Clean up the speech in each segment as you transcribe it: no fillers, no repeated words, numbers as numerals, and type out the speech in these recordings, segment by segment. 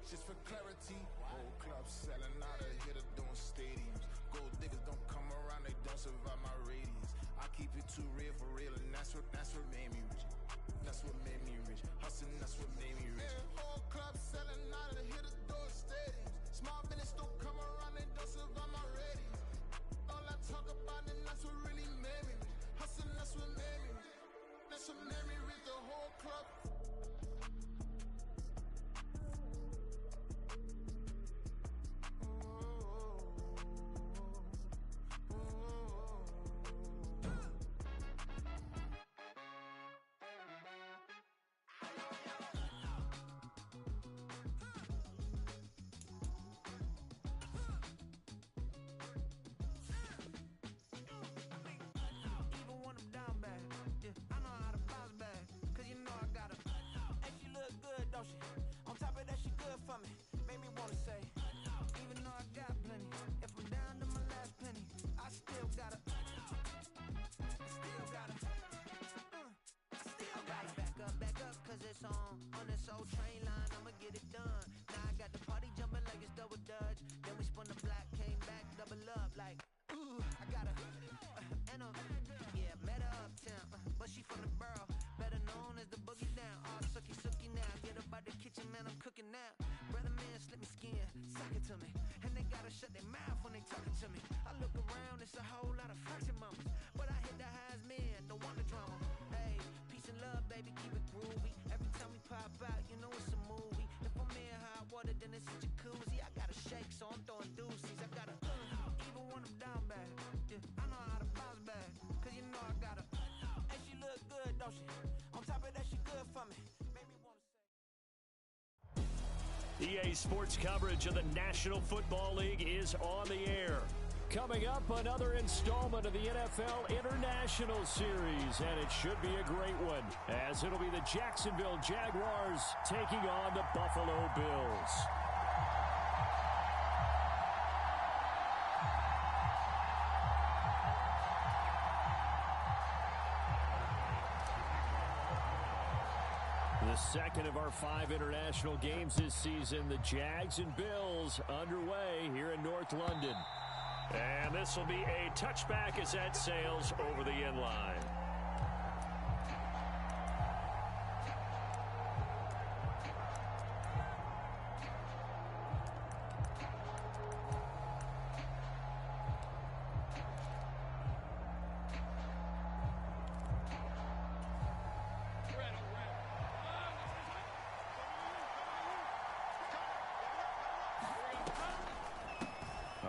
Just for clarity, whole club selling out of hitter doing stadiums. Gold diggers don't come around, they don't survive my radius. I keep it too real for real, and that's what made me rich. That's what made me rich. Hustling, that's what made me rich. Yeah, whole club selling out of hitter doing stadiums. Small business don't come around, they don't survive my radius. All I talk about, and that's what really made me rich. Hustling, that's what made me rich. That's what made me rich. The whole club. On top of that, she good for me. Made me wanna say, even though I got plenty, if I'm down to my last penny, I still gotta back up, cause it's on this old train line, I'ma get it done. Now I got the party jumping like it's double dutch. Then we spun the block, came back, double up like, ooh, I got met her uptown, but she from the borough, better known as the boogie down. All sookie now, get up out the kitchen, man, I'm cooking now. Brother man, slip me skin, suck it to me, and they gotta shut their mouth when they talking to me. I look around, it's a whole lot of fraction mamas, but I hit the highs, man, don't want the drama. Hey, peace and love, baby, keep it groovy. Every time we pop out, you know it's a movie. If I'm in hot water, then it's a jacuzzi. I gotta shake, so I'm throwing deuces. I gotta even when I'm down bad, yeah, I know how to bounce back, cause you know I gotta. And she look good, don't she? On top of that, she good for me. Made me wanna say. EA Sports coverage of the National Football League is on the air. Coming up, another installment of the NFL International Series, and it should be a great one, as it'll be the Jacksonville Jaguars taking on the Buffalo Bills. The second of our 5 international games this season, the Jags and Bills underway here in North London. And this will be a touchback as that sails over the end line.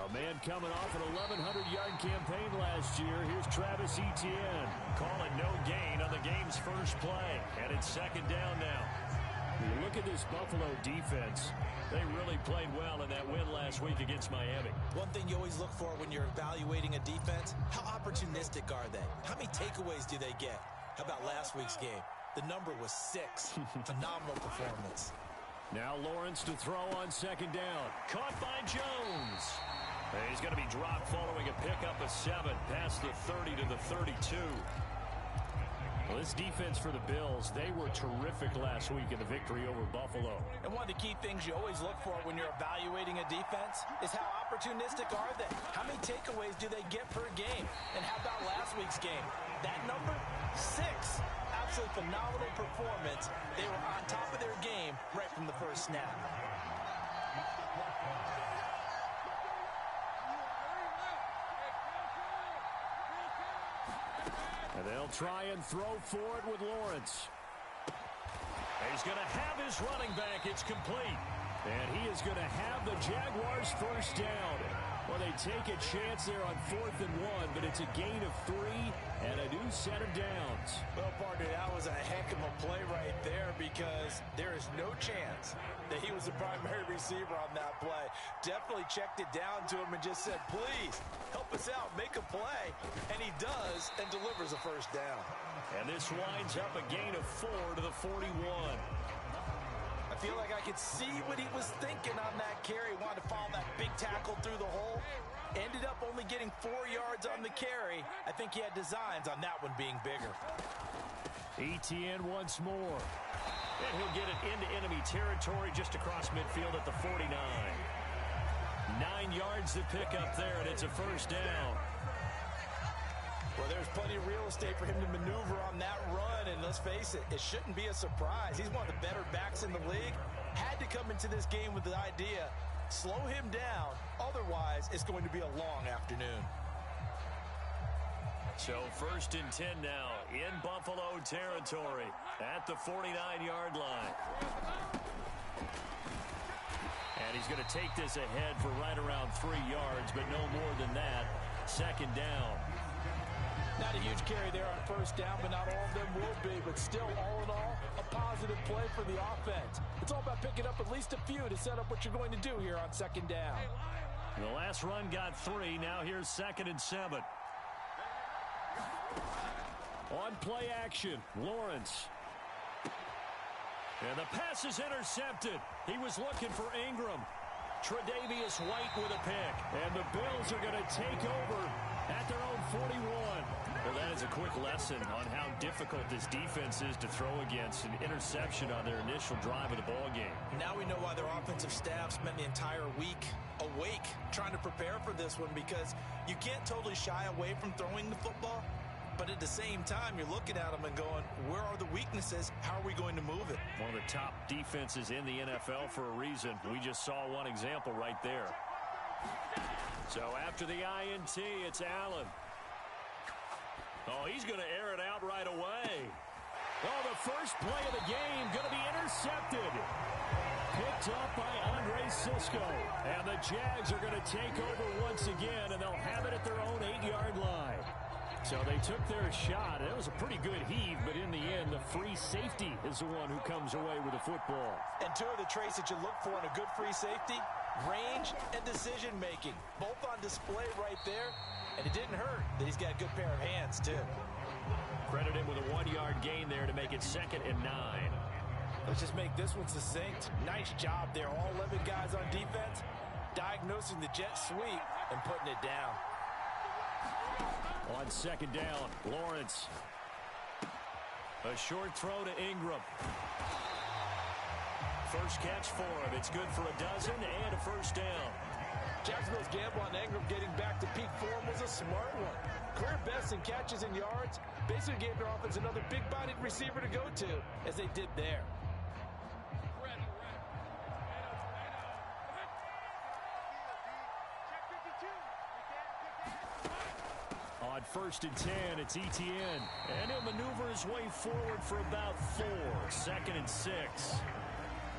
Man coming off an 1,100-yard campaign last year. Here's Travis Etienne. Calling no gain on the game's first play. And it's second down now. You look at this Buffalo defense. They really played well in that win last week against Miami. One thing you always look for when you're evaluating a defense, how opportunistic are they? How many takeaways do they get? How about last week's game? The number was 6. Phenomenal performance. Now Lawrence to throw on second down. Caught by Jones. He's going to be dropped following a pickup of 7 past the 30 to the 32. Well, this defense for the Bills, they were terrific last week in the victory over Buffalo. And one of the key things you always look for when you're evaluating a defense is how opportunistic are they? How many takeaways do they get per game? And how about last week's game? That number? 6. Absolutely phenomenal performance. They were on top of their game right from the first snap. And they'll try and throw for it with Lawrence. He's going to have his running back. It's complete. And he is going to have the Jaguars first down. Well, they take a chance there on 4th and 1, but it's a gain of 3 and a new set of downs. Well, partner, that was a heck of a play right there because there is no chance that he was the primary receiver on that play. Definitely checked it down to him and just said, please, help us out, make a play. And he does and delivers a first down. And this winds up a gain of 4 to the 41. I feel like I could see what he was thinking on that carry. Wanted to follow that big tackle through the hole. Ended up only getting 4 yards on the carry. I think he had designs on that one being bigger. Etienne once more. And he'll get it into enemy territory just across midfield at the 49. 9 yards to pick up there, and it's a first down. Well, there's plenty of real estate for him to maneuver on that run, and let's face it, it shouldn't be a surprise. He's one of the better backs in the league. Had to come into this game with the idea, slow him down, otherwise it's going to be a long afternoon. So 1st and 10 now in Buffalo territory at the 49-yard line. And he's going to take this ahead for right around 3 yards, but no more than that. 2nd down. Not a huge carry there on 1st down, but not all of them will be. But still, all in all, a positive play for the offense. It's all about picking up at least a few to set up what you're going to do here on 2nd down. The last run got 3. Now here's 2nd and 7. On play action, Lawrence. And the pass is intercepted. He was looking for Ingram. Tre'Davious White with a pick. And the Bills are going to take over at their own 41. Well, that is a quick lesson on how difficult this defense is to throw against. An interception on their initial drive of the ball game. Now we know why their offensive staff spent the entire week awake trying to prepare for this one, because you can't totally shy away from throwing the football. But at the same time, you're looking at them and going, where are the weaknesses? How are we going to move it? One of the top defenses in the NFL for a reason. We just saw one example right there. So after the INT, it's Allen. Oh, he's going to air it out right away. Oh, the first play of the game going to be intercepted. Picked up by Andre Sisco. And the Jags are going to take over once again, and they'll have it at their own 8-yard line. So they took their shot. It was a pretty good heave, but in the end, the free safety is the one who comes away with the football. And two of the traits that you look for in a good free safety, range and decision-making. Both on display right there, and it didn't hurt that he's got a good pair of hands, too. Credit him with a 1-yard gain there to make it 2nd and 9. Let's just make this one succinct. Nice job there. All 11 guys on defense, diagnosing the jet sweep and putting it down. On 2nd down, Lawrence. A short throw to Ingram. First catch for him. It's good for a dozen and a first down. Jacksonville's gamble on Ingram getting back to peak form was a smart one. Career best in catches and yards. Basically gave their offense another big-bodied receiver to go to, as they did there. On 1st and 10, it's Etienne. And he'll maneuver his way forward for about 4. 2nd and 6.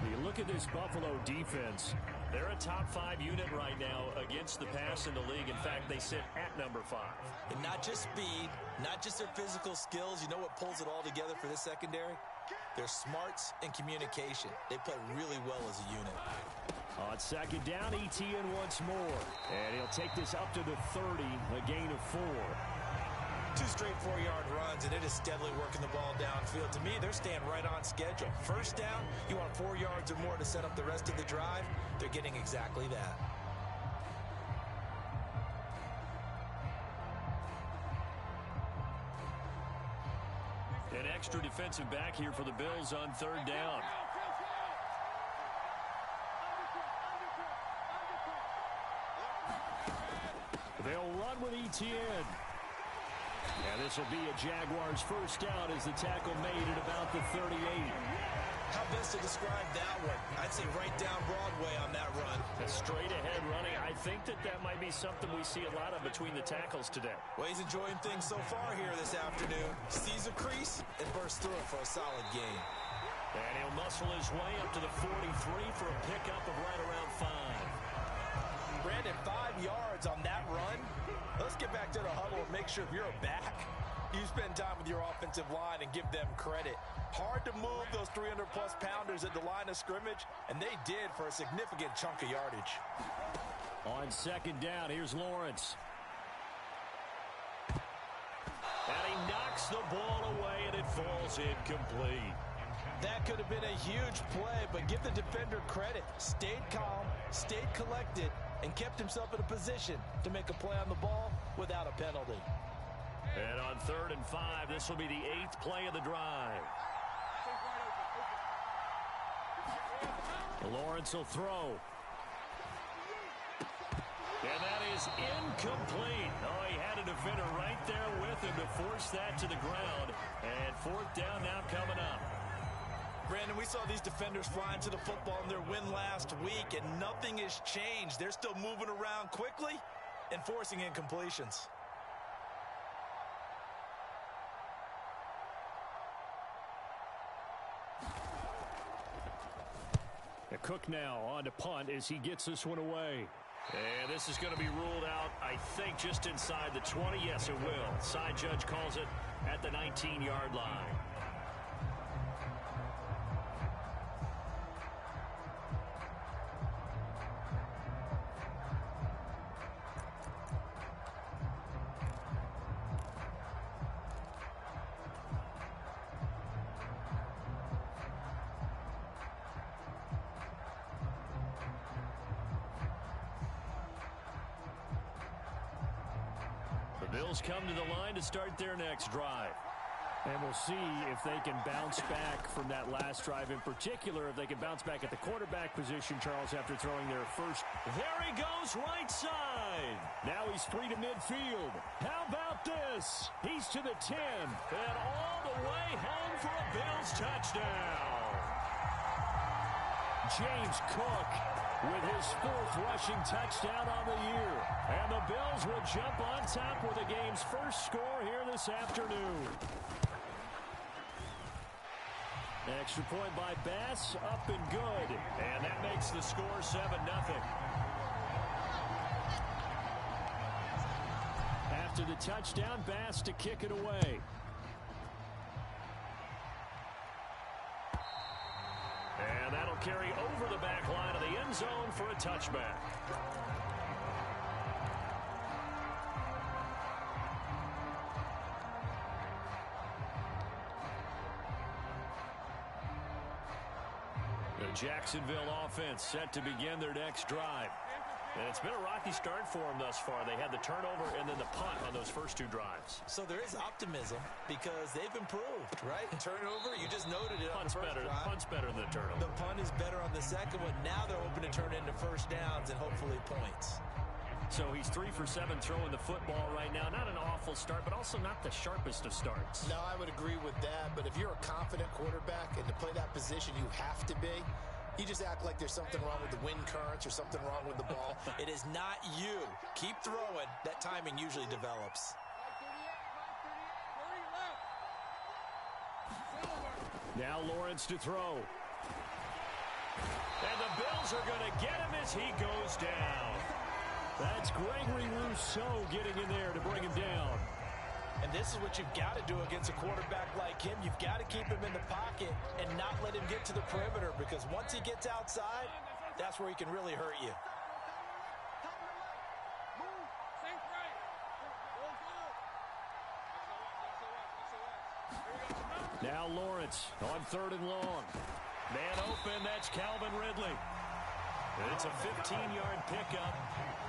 You look at this Buffalo defense. They're a top 5 unit right now against the pass in the league. In fact, they sit at number 5. And not just speed, not just their physical skills. You know what pulls it all together for this secondary? Their smarts and communication. They play really well as a unit. On 2nd down, Etienne once more. And he'll take this up to the 30, a gain of 4. 2 straight 4-yard runs, and it is steadily working the ball downfield. To me, they're staying right on schedule. First down, you want 4 yards or more to set up the rest of the drive. They're getting exactly that. An extra defensive back here for the Bills on 3rd down. They'll run with Etienne. And this will be a Jaguars first down as the tackle made at about the 38. How best to describe that one? I'd say right down Broadway on that run. A straight ahead running. I think that might be something we see a lot of between the tackles today. Well, he's enjoying things so far here this afternoon. Sees a crease and bursts through it for a solid gain. And he'll muscle his way up to the 43 for a pickup of right around 5. Brandon, 5 yards on that run. Let's get back to the huddle and make sure if you're a back, you spend time with your offensive line and give them credit. Hard to move those 300-plus pounders at the line of scrimmage, and they did for a significant chunk of yardage. On 2nd down, here's Lawrence. And he knocks the ball away, and it falls incomplete. That could have been a huge play, but give the defender credit. Stayed calm, stayed collected, and kept himself in a position to make a play on the ball without a penalty. And on 3rd and 5, this will be the 8th play of the drive. Lawrence will throw. And that is incomplete. Oh, he had a defender right there with him to force that to the ground. And fourth down now coming up. Brandon, we saw these defenders flying to the football in their win last week, and nothing has changed. They're still moving around quickly and forcing incompletions. Cook now on to punt as he gets this one away. And this is going to be ruled out, I think, just inside the 20. Yes, it will. Side judge calls it at the 19-yard line. Bills come to the line to start their next drive. And we'll see if they can bounce back from that last drive. In particular, if they can bounce back at the quarterback position, Charles, after throwing their first. There he goes, right side. Now he's free to midfield. How about this? He's to the 10 and all the way home for a Bills touchdown. James Cook with his fourth rushing touchdown on the year. And the Bills will jump on top with the game's first score here this afternoon. Extra point by Bass, up and good. And that makes the score 7-0. After the touchdown, Bass to kick it away. And that'll carry over the back line of the end zone for a touchback. The Jacksonville offense set to begin their next drive. And it's been a rocky start for them thus far. They had the turnover and then the punt on those first two drives. So there is optimism because they've improved, right? Turnover, you just noted it. Punt's better. Punt's better than the turnover. The punt is better on the second one. Now they're hoping to turn into first downs and hopefully points. So he's 3 for 7 throwing the football right now. Not an awful start, but also not the sharpest of starts. No, I would agree with that. But if you're a confident quarterback and to play that position, you have to be. You just act like there's something wrong with the wind currents or something wrong with the ball. It is not you. Keep throwing. That timing usually develops. Now Lawrence to throw. And the Bills are going to get him as he goes down. That's Gregory Rousseau getting in there to bring him down. And this is what you've got to do against a quarterback like him. You've got to keep him in the pocket and not let him get to the perimeter, because once he gets outside, that's where he can really hurt you. Now Lawrence on 3rd and long. Man open, that's Calvin Ridley. And it's a 15-yard pickup,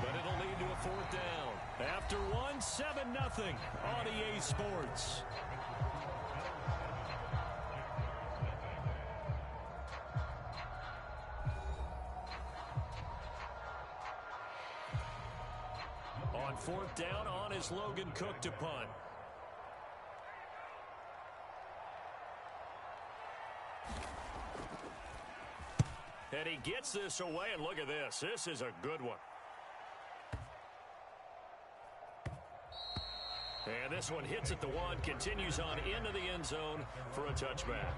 but it'll lead to a 4th down. After 1, 7-0 on EA Sports. On 4th down, on is Logan Cook to punt. And he gets this away, and look at this. This is a good one. And this one hits at the 1, continues on into the end zone for a touchback.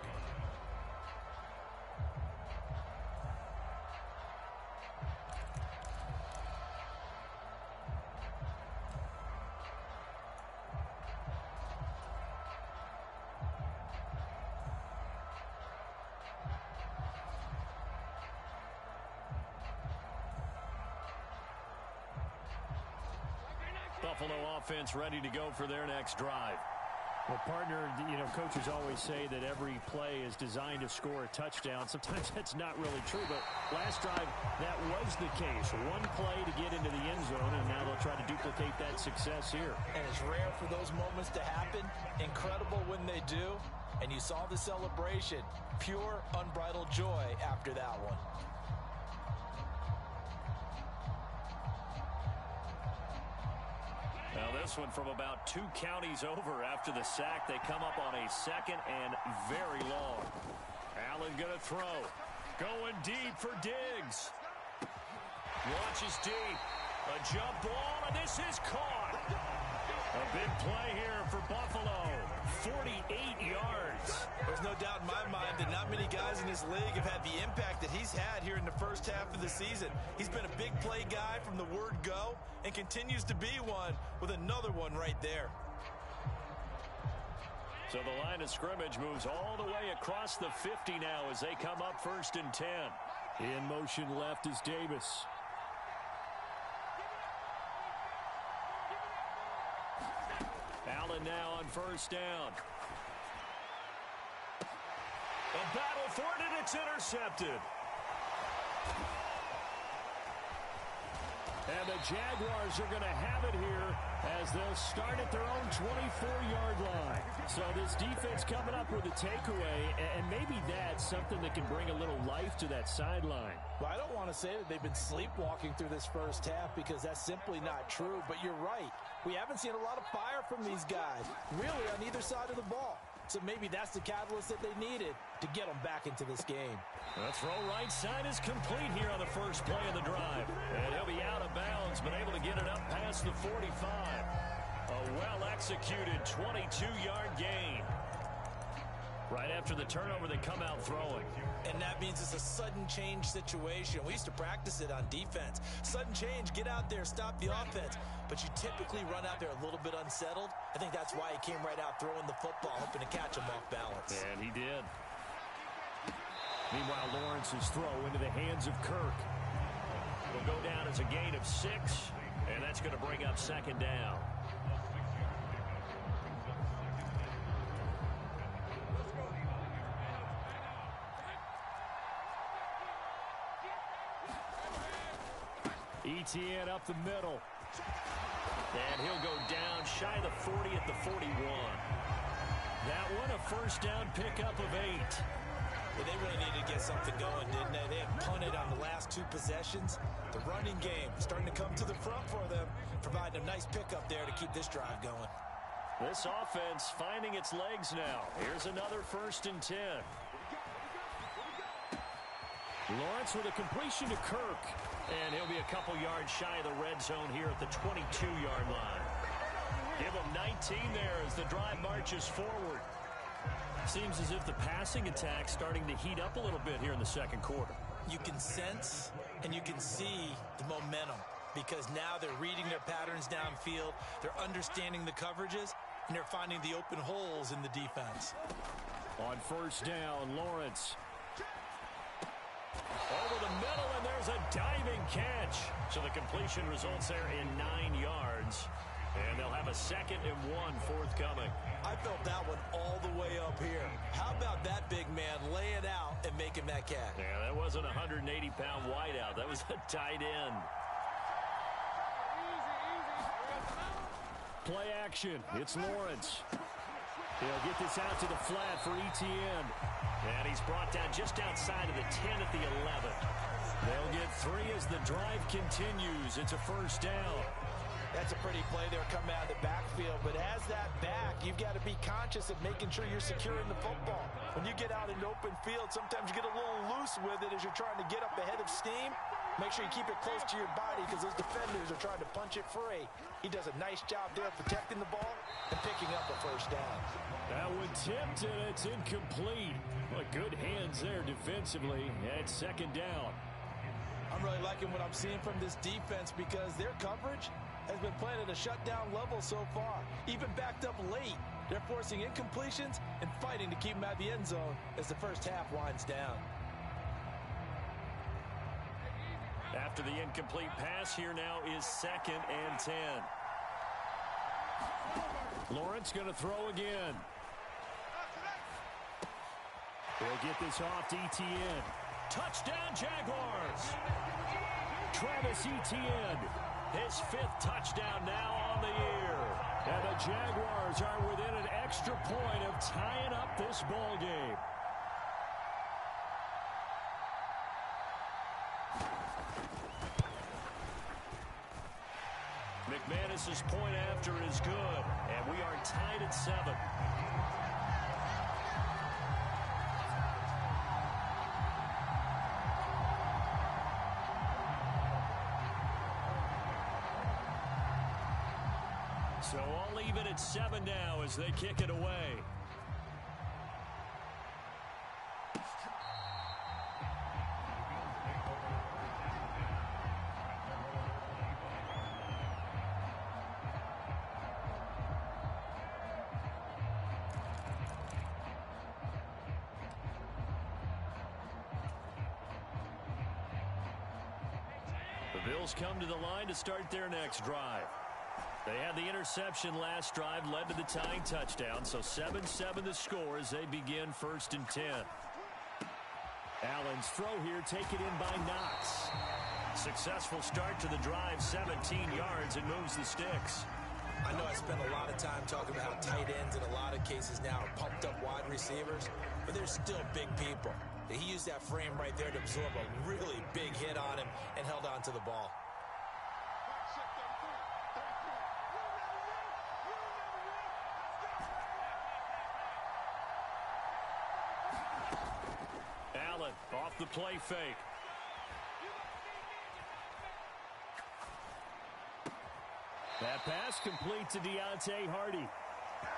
Buffalo offense ready to go for their next drive. Well, partner, coaches always say that every play is designed to score a touchdown. Sometimes that's not really true, but last drive, that was the case. One play to get into the end zone, and now they'll try to duplicate that success here. And it's rare for those moments to happen. Incredible when they do. and you saw the celebration. Pure, unbridled joy after that one. Now this one from about 2 counties over. After the sack, they come up on a 2nd and very long. Allen going to throw. Going deep for Diggs. Launches deep. A jump ball, and this is caught. A big play here for Buffalo. 48 yards. There's no doubt in my mind that not many guys in this league have had the impact that he's had here in the first half of the season. He's been a big play guy from the word go and continues to be one with another one right there. So the line of scrimmage moves all the way across the 50 now as they come up 1st and 10. In motion left is Davis. Allen now on 1st down. A battle for it, and it's intercepted. And the Jaguars are going to have it here as they'll start at their own 24-yard line. So this defense coming up with a takeaway, and maybe that's something that can bring a little life to that sideline. Well, I don't want to say that they've been sleepwalking through this first half because that's simply not true, but you're right. We haven't seen a lot of fire from these guys, really on either side of the ball. So maybe that's the catalyst that they needed to get them back into this game. The throw right side is complete here on the first play of the drive. And he'll be out of bounds, but able to get it up past the 45. A well-executed 22-yard gain. Right after the turnover, they come out throwing. And that means it's a sudden change situation. We used to practice it on defense. Sudden change, get out there, stop the offense. But you typically run out there a little bit unsettled. I think that's why he came right out throwing the football, hoping to catch him off balance. And he did. Meanwhile, Lawrence's throw into the hands of Kirk. It'll go down as a gain of 6, and that's going to bring up 2nd down. Etienne up the middle. And he'll go down shy of the 40 at the 41. That one a 1st down pickup of 8. Well, they really needed to get something going, didn't they? They had punted on the last 2 possessions. The running game starting to come to the front for them, providing a nice pickup there to keep this drive going. This offense finding its legs now. Here's another 1st and 10. Lawrence with a completion to Kirk. And he'll be a couple yards shy of the red zone here at the 22-yard line. Give him 19 there as the drive marches forward. Seems as if the passing attack's starting to heat up a little bit here in the 2nd quarter. You can sense and you can see the momentum because now they're reading their patterns downfield, they're understanding the coverages, and they're finding the open holes in the defense. On 1st down, Lawrence. Over the middle, and there's a diving catch. So the completion results there in 9 yards. And they'll have a 2nd and 1 forthcoming. I felt that one all the way up here. How about that big man laying out and making that catch? Yeah, that wasn't a 180-pound wideout. That was a tight end. Play action. It's Lawrence. He'll get this out to the flat for Etienne. And he's brought down just outside of the 10 at the 11. They'll get 3 as the drive continues. It's a 1st down. That's a pretty play there coming out of the backfield. But as that back, you've got to be conscious of making sure you're securing the football. When you get out in the open field, sometimes you get a little loose with it as you're trying to get up ahead of steam. Make sure you keep it close to your body because those defenders are trying to punch it free. He does a nice job there protecting the ball and picking up a 1st down. That one tipped and it's incomplete. Well, good hands there defensively. It's 2nd down. I'm really liking what I'm seeing from this defense because their coverage has been playing at a shutdown level so far. Even backed up late, they're forcing incompletions and fighting to keep them out of the end zone as the first half winds down. After the incomplete pass, here now is 2nd and 10. Lawrence going to throw again. He'll get this off to Etienne. Touchdown, Jaguars! Travis Etienne, his 5th touchdown now on the year. And the Jaguars are within an extra point of tying up this ball game. McManus's point after is good, and we are tied at 7. So all even at 7 now as they kick it away. The Bills come to the line to start their next drive. They had the interception last drive, led to the tying touchdown, so 7-7 the score as they begin 1st and 10. Allen's throw here taken in by Knox. Successful start to the drive, 17 yards, and moves the sticks. I know I spent a lot of time talking about how tight ends in a lot of cases now are pumped up wide receivers, but they're still big people. He used that frame right there to absorb a really big hit on him and held on to the ball. Allen off the play fake. That pass complete to Deontay Hardy.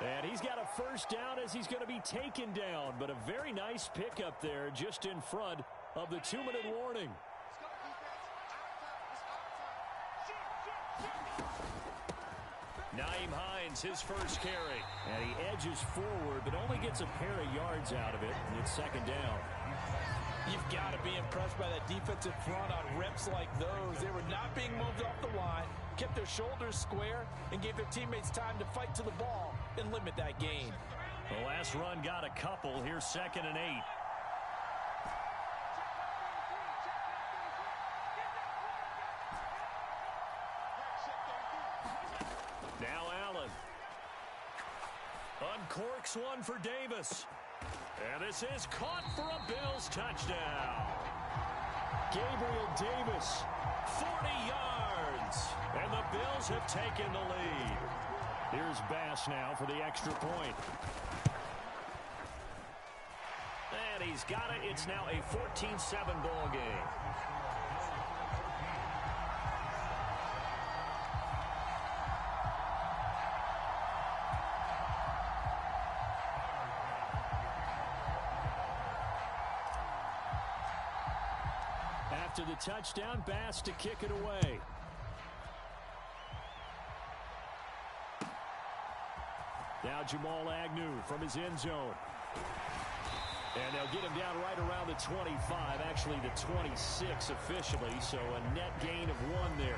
And he's got a first down as he's going to be taken down. But a very nice pickup there just in front of the 2-minute warning. Nyheim Hines, his first carry. And he edges forward, but only gets a pair of yards out of it. And it's 2nd down. You've got to be impressed by that defensive front on reps like those. They were not being moved off the line, kept their shoulders square, and gave their teammates time to fight to the ball and limit that gain. The last run got a couple. Here's 2nd and 8. Now Allen. Uncorks one for Davis. And this is caught for a Bills touchdown. Gabriel Davis, 40 yards. And the Bills have taken the lead. Here's Bass now for the extra point. And he's got it. It's now a 14-7 ball game. After the touchdown, Bass to kick it away. Now Jamal Agnew from his end zone. And they'll get him down right around the 25, actually the 26 officially, so a net gain of 1 there.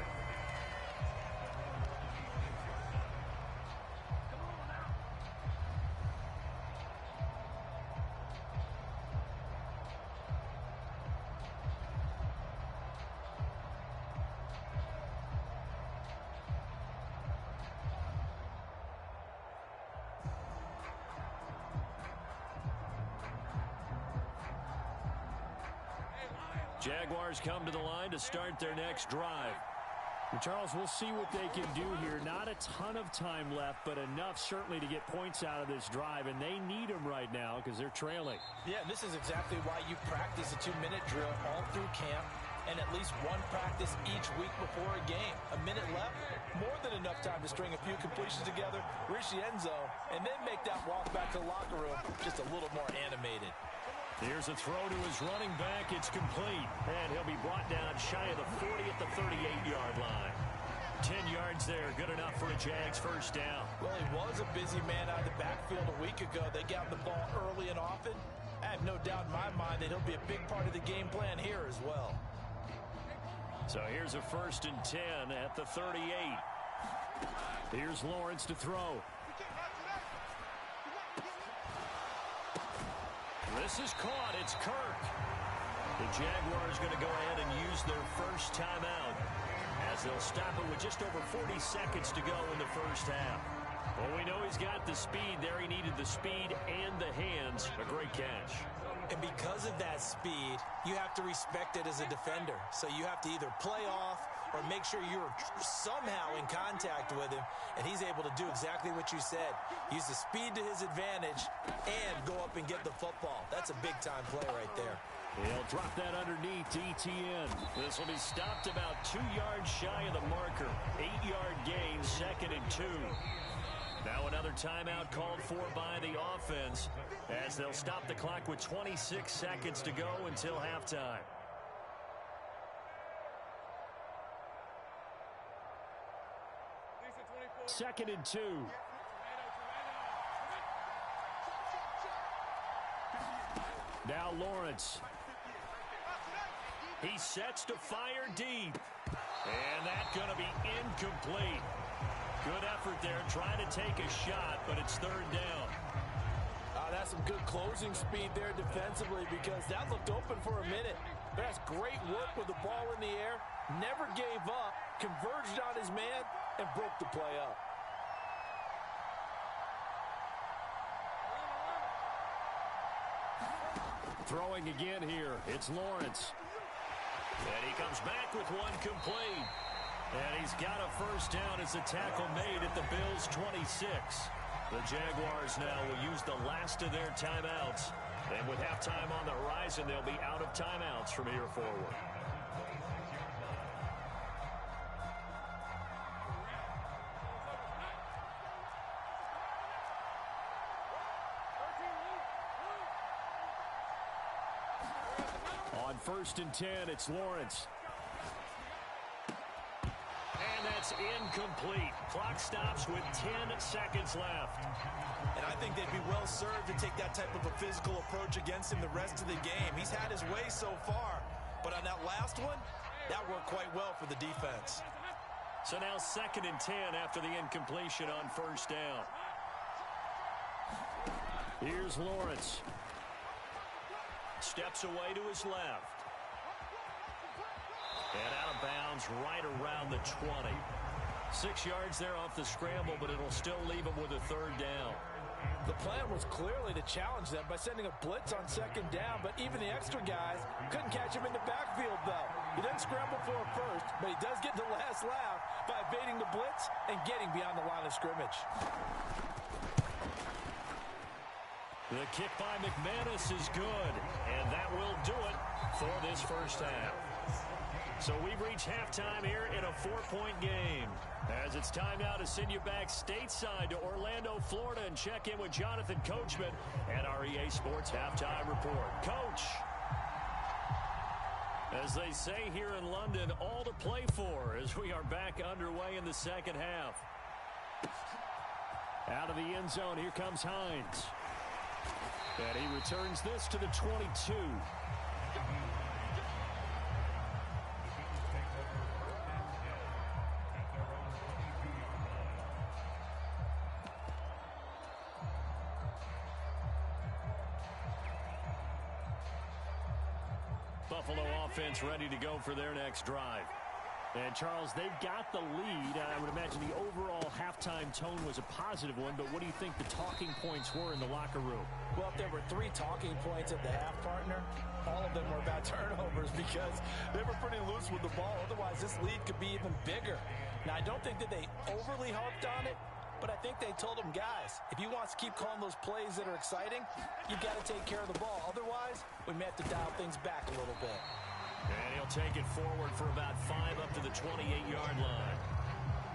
Jaguars come to the line to start their next drive. And Charles, we'll see what they can do here. Not a ton of time left, but enough certainly to get points out of this drive, and they need them right now because they're trailing. Yeah, and this is exactly why you practice a 2-minute drill all through camp and at least one practice each week before a game. A minute left, more than enough time to string a few completions together, reach the end zone, and then make that walk back to the locker room just a little more animated. Here's a throw to his running back. It's complete. And he'll be brought down shy of the 40 at the 38-yard line. 10 yards there. Good enough for a Jags first down. Well, he was a busy man out of the backfield a week ago. They got the ball early and often. I have no doubt in my mind that he'll be a big part of the game plan here as well. So here's a 1st and 10 at the 38. Here's Lawrence to throw. This is caught. It's Kirk. The Jaguars going to go ahead and use their first timeout as they'll stop it with just over 40 seconds to go in the first half. Well, we know he's got the speed there. He needed the speed and the hands. A great catch. And because of that speed, you have to respect it as a defender. So you have to either play off or make sure you're somehow in contact with him, and he's able to do exactly what you said. Use the speed to his advantage and go up and get the football. That's a big-time play right there. He'll drop that underneath to ETN. This will be stopped about 2 yards shy of the marker. 8-yard gain, 2nd and 2. Now another timeout called for by the offense as they'll stop the clock with 26 seconds to go until halftime. Second and 2. Now Lawrence. He sets to fire deep. And that's going to be incomplete. Good effort there trying to take a shot, but it's 3rd down. That's some good closing speed there defensively because that looked open for a minute. That's great work with the ball in the air. Never gave up, converged on his man, and broke the play up. Throwing again here. It's Lawrence. And he comes back with one complete. And he's got a 1st down as a tackle made at the Bills' 26. The Jaguars now will use the last of their timeouts. And with halftime on the horizon, they'll be out of timeouts from here forward. On 1st and 10, it's Lawrence. And that's incomplete. Clock stops with 10 seconds left. And I think they'd be well served to take that type of a physical approach against him the rest of the game. He's had his way so far, but on that last one, that worked quite well for the defense. So now 2nd and 10 after the incompletion on 1st down. Here's Lawrence. Steps away to his left. And out of bounds right around the 20. 6 yards there off the scramble, but it'll still leave him with a 3rd down. The plan was clearly to challenge them by sending a blitz on 2nd down, but even the extra guys couldn't catch him in the backfield, though. He doesn't scramble for a first, but he does get the last laugh by evading the blitz and getting beyond the line of scrimmage. The kick by McManus is good, and that will do it for this 1st half. So we've reached halftime here in a 4-point game. As it's time now to send you back stateside to Orlando, Florida, and check in with Jonathan Coachman and our EA Sports Halftime Report. Coach, as they say here in London, all to play for as we are back underway in the 2nd half. Out of the end zone, here comes Hines. And he returns this to the 22. Buffalo offense ready to go for their next drive. And, Charles, they've got the lead. I would imagine the overall halftime tone was a positive one, but what do you think the talking points were in the locker room? Well, if there were 3 talking points at the half, partner, all of them were about turnovers because they were pretty loose with the ball. Otherwise, this lead could be even bigger. Now, I don't think that they overly harped on it, but I think they told them, guys, if you want to keep calling those plays that are exciting, you've got to take care of the ball. Otherwise, we may have to dial things back a little bit. And he'll take it forward for about 5 up to the 28-yard line.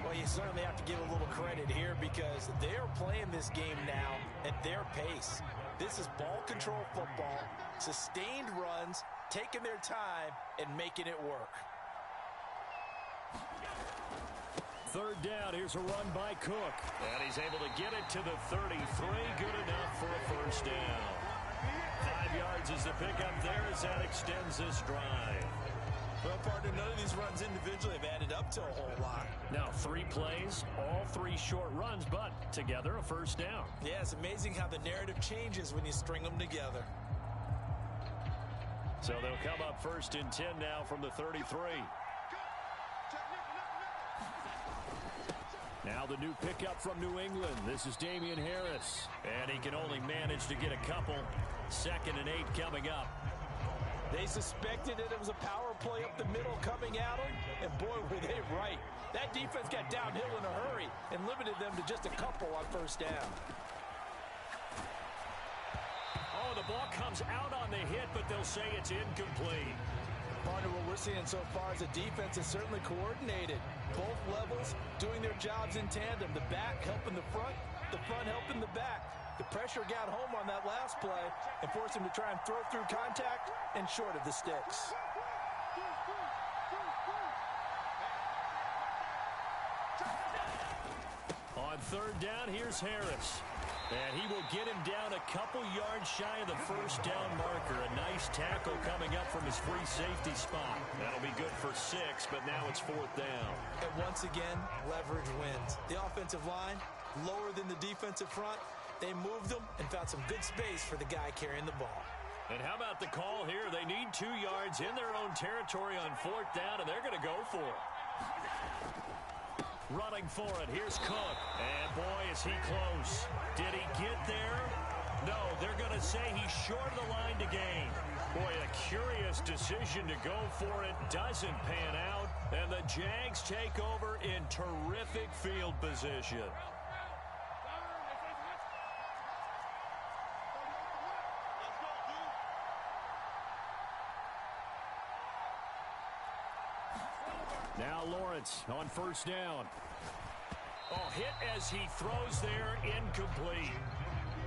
Well, you certainly have to give a little credit here because they are playing this game now at their pace. This is ball control football, sustained runs, taking their time, and making it work. 3rd down, here's a run by Cook. And he's able to get it to the 33. Good enough for a 1st down. 5 yards is the pickup there as that extends this drive. Well, partner, none of these runs individually have added up to a whole lot. Now 3 plays, all 3 short runs, but together a 1st down. Yeah, it's amazing how the narrative changes when you string them together. So they'll come up 1st and 10 now from the 33. Now the new pickup from New England. This is Damian Harris. And he can only manage to get a couple. 2nd and 8 coming up. They suspected it was a power play up the middle coming at them, and boy, were they right. That defense got downhill in a hurry and limited them to just a couple on 1st down. Oh, the ball comes out on the hit, but they'll say it's incomplete. Partner, what we're seeing so far is a defense is certainly coordinated. Both levels doing their jobs in tandem. The back helping the front helping the back. The pressure got home on that last play and forced him to try and throw through contact and short of the sticks. On 3rd down, here's Harris. And he will get him down a couple yards shy of the 1st down marker. A nice tackle coming up from his free safety spot. That'll be good for 6, but now it's 4th down. And once again, leverage wins. The offensive line, lower than the defensive front. They moved them and found some good space for the guy carrying the ball. And how about the call here? They need 2 yards in their own territory on 4th down, and they're going to go for it. Running for it. Here's Cook. And boy, is he close. Did he get there? No, they're going to say he's short of the line to gain. Boy, a curious decision to go for it. Doesn't pan out. And the Jags take over in terrific field position. Now Lawrence on 1st down. Oh, hit as he throws there, incomplete.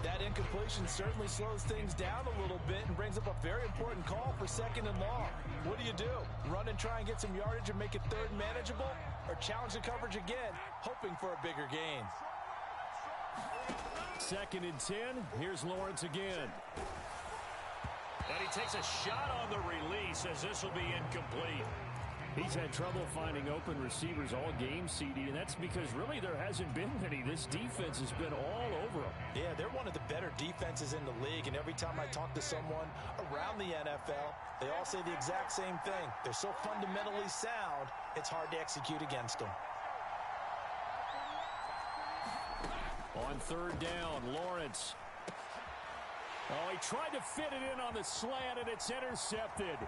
That incompletion certainly slows things down a little bit and brings up a very important call for 2nd and long. What do? Run and try and get some yardage and make it 3rd manageable? Or challenge the coverage again, hoping for a bigger gain? 2nd and 10. Here's Lawrence again. And he takes a shot on the release as this will be incomplete. He's had trouble finding open receivers all game, CD, and that's because really there hasn't been many. This defense has been all over them. Yeah, they're one of the better defenses in the league, and every time I talk to someone around the NFL, they all say the exact same thing. They're so fundamentally sound, it's hard to execute against them. On 3rd down, Lawrence. Oh, he tried to fit it in on the slant, and it's intercepted.